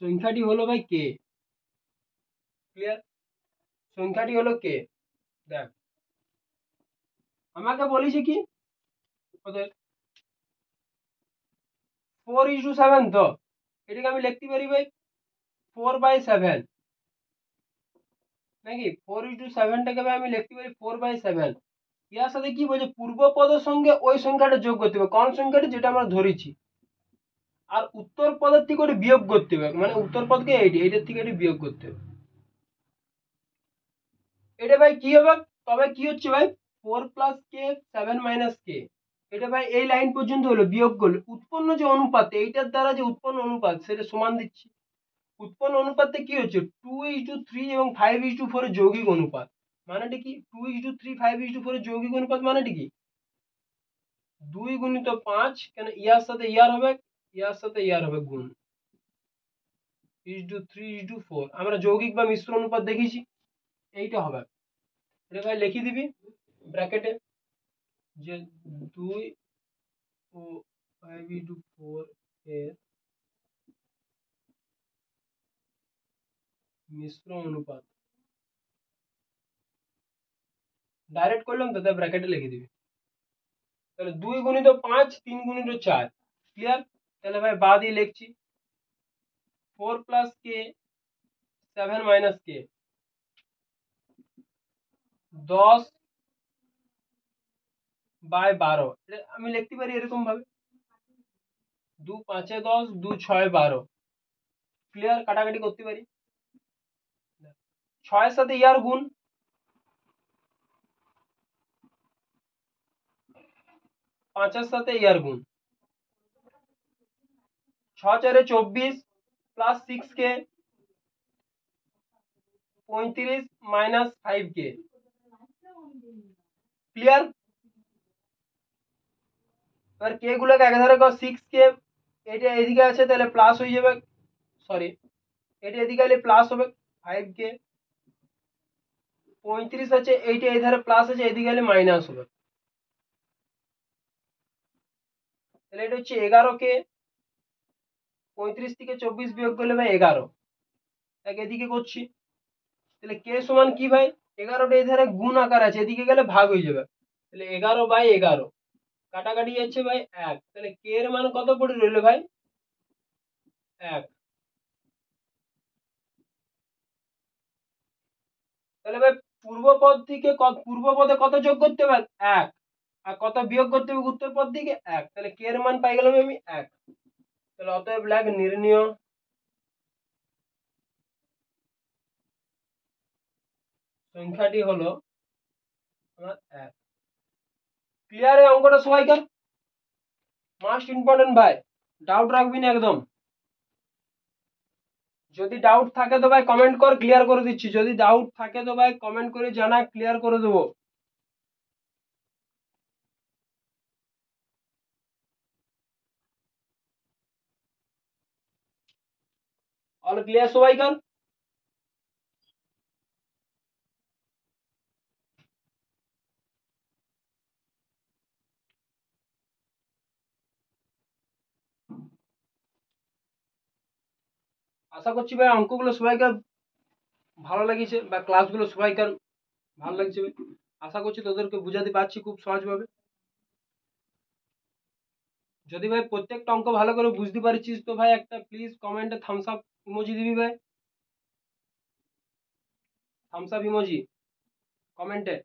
সংখ্যাটি হলো ভাই কে। ক্লিয়ার? সংখ্যাটি হলো কে। দেখ আমাকে বলেছে কি, 4:7, তো এটাকে আমি লিখতে পারি ভাই 4/7, নাকি 4:7টাকে ভাই আমি লিখতে পারি 4/7। ইয়ার সাথে কি বলছে, পূর্ব পদের সঙ্গে ওই সংখ্যাটা যোগ করতে হবে, কোন সংখ্যাটা যেটা আমরা ধরেছি, আর উত্তর পদের থেকে ওটা বিয়োগ করতে হবে, মানে উত্তর পদকে এইটার থেকে এটি বিয়োগ করতে হবে। এটা ভাই কি হবে, তবে কি হচ্ছে ভাই 4+k 7-k, এটা ভাই এই লাইন পর্যন্ত হলো, বিয়োগ করলে উৎপন্ন যে অনুপাত, এইটার দ্বারা যে উৎপন্ন অনুপাত সেটা সমান দিচ্ছি। উৎপন্ন অনুপাতে কি হচ্ছে 2:3 এবং 5:4 এর যৌগিক অনুপাত। মানেটা কি 2:3 5:4 এর যৌগিক অনুপাত মানেটা কি 2 × 5, কেন ইয়ার সাথে ইয়ার হবে, ইয়ার সাথে ইয়ার হবে গুণ 3:4। আমরা যৌগিক বা মিশ্র অনুপাত দেখেছি, এইটা হবে। এটা ভাই লিখে দিবি ব্র্যাকেটে যে 2 ও 5:4 এর মিশ্র অনুপাত। ডাইরেক্ট করলাম তো, তাই ব্র্যাকেটে লিখে দিবি। তাহলে 2 × 5 3 × 4। ক্লিয়ার? তাহলে ভাই বা দিয়ে লিখছি 4+k 7-k 10/12। আমি লিখতে পারি এরকম ভাবে 2 × 5 = 10, 2 × 6 = 12। ক্লিয়ার? কাটাকাটি করতে পারি। 6 সাথে ইয়ার গুণ, 5 সাথে ইয়ার গুণ, 6 × 4 = 24 plus 6k 35 minus 5k। Clear? এবার কে গুলোকে একধারে কর, 6k এটা এদিকে আছে তাহলে প্লাস হয়ে যাবে, সরি এটা এদিকে এলে প্লাস হবে 5k, 35 আছে এইটা এই ধারে প্লাস আছে এদিকে এলে মাইনাস হবে, তাহলে এটা হচ্ছে 11k। 35 থেকে 24 বিয়োগ করলে ভাই 11, এক এদিকে করছি, তাহলে কে সমান কি ভাই 11টা এই ধারে গুণ আকার আছে, এদিকে গেলে ভাগ হয়ে যাবে, তাহলে 11/11। কাটাকাটি যাচ্ছে ভাই 1, তাহলে কে এর মান কত পড়ে রইল ভাই 1। তাহলে ভাই পূর্বপদ থেকে পূর্বপদে কত যোগ করতে হবে 1, আর কত বিয়োগ করতে হবে উত্তর পদ থেকে 1, তাহলে কে এর মান পাই গেলাম আমি 1। তাহলে অতএব লেখ নির্ণীয় সংখ্যাটি হলো আমার 1। ক্লিয়ার? এই অঙ্কটা সবাইকার মাস্ট ইম্পর্টেন্ট ভাই, ডাউট রাখবি না একদম। যদি ডাউট থাকে তো ভাই কমেন্ট কর, ক্লিয়ার করে দিচ্ছি। যদি ডাউট থাকে তো ভাই কমেন্ট করে জানা, ক্লিয়ার করে দেবো। অল ক্লিয়ার সবাইকার? আশা করছি ভাই অঙ্কগুলো সবাইকার ভালো লেগেছে, বা ক্লাসগুলো সবাইকার ভালো লাগছে ভাই। আশা করছি তোদেরকে বুঝাতে পারছি খুব সহজভাবে। যদি ভাই প্রত্যেকটা অঙ্ক ভালো করে বুঝতে পারছিস তো ভাই একটা প্লিজ কমেন্টে থামস আপ ইমোজি দিবি ভাই, থামস আপ ইমোজি কমেন্টে।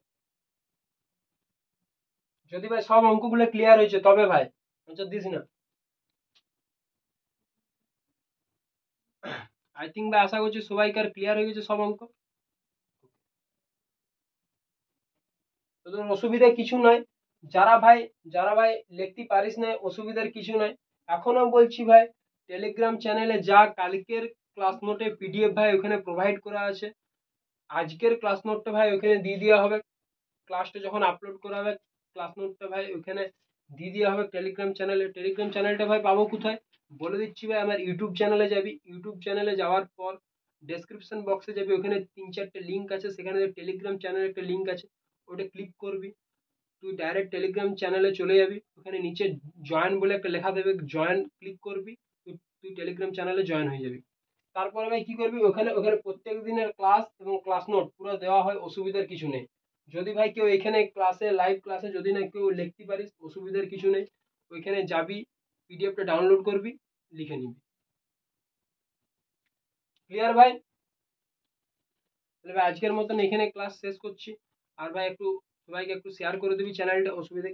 যদি ভাই সব অঙ্কগুলো ক্লিয়ার হয়েছে তবে ভাই, নচেত দিস না। আই থিঙ্ক ভাই আশা করছি সবাইকার ক্লিয়ার হয়ে গেছে সব অঙ্ক। তোদের অসুবিধা কিছু নাই। যারা ভাই লিখতে পারিস না, অসুবিধার কিছু নাই। এখনো বলছি ভাই, টেলিগ্রাম চ্যানেলে যা কালকের ক্লাস নোটে পিডিএফ ভাই ওখানে প্রোভাইড করা আছে, আজকের ক্লাস নোটটা ভাই ওখানে দিয়ে দেওয়া হবে। ক্লাসটা যখন আপলোড করা হবে ক্লাস নোটটা ভাই ওখানে দিয়ে দেওয়া হবে টেলিগ্রাম চ্যানেলে। টেলিগ্রাম চ্যানেলটা ভাই পাবো কোথায় বলে দিচ্ছি ভাই, আমার ইউটিউব চ্যানেলে যাবি, ইউটিউব চ্যানেলে যাওয়ার পর ডেসক্রিপশন বক্সে যাবি, ওখানে 3-4টে লিঙ্ক আছে, সেখানে টেলিগ্রাম চ্যানেলের একটা লিঙ্ক আছে, ওটা ক্লিক করবি, তুই ডাইরেক্ট টেলিগ্রাম চ্যানেলে চলে যাবি। ওখানে নিচে জয়েন বলে একটা লেখা দেবে, জয়েন ক্লিক করবি, তুই টেলিগ্রাম চ্যানেলে জয়েন হয়ে যাবি। তারপরে ভাই কি করবি, ওখানে ওখানে প্রত্যেক দিনের ক্লাস এবং ক্লাস নোট পুরো দেওয়া হয়, অসুবিধার কিছু নেই। যদি ভাই কেউ এখানে ক্লাসে লাইভ ক্লাসে যদি না কেউ লিখতে পারিস, অসুবিধার কিছু নেই, ওইখানে যাবি, পিডিএফটা ডাউনলোড করবি, লিখে নিবি। ক্লিয়ার ভাই? তাহলে ভাই আজকের মতন এখানে ক্লাস শেষ করছি। আর ভাই একটু সবাইকে একটু শেয়ার করে দিবি চ্যানেলটা, অসুবিধা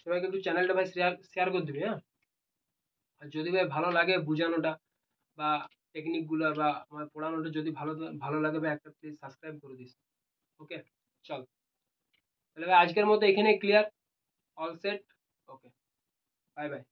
সবাইকে একটু চ্যানেলটা ভাই শেয়ার শেয়ার করে দিবি, হ্যাঁ। আর যদি ভাই ভালো লাগে বোঝানোটা বা টেকনিকগুলো বা আমার পড়ানোটা যদি ভালো ভালো লাগে ভাই, একটা প্লিজ সাবস্ক্রাইব করে দিস। ওকে, চল তাহলে ভাই আজকের মতো এখানে ক্লিয়ার, অল সেট, ওকে, বাই বাই।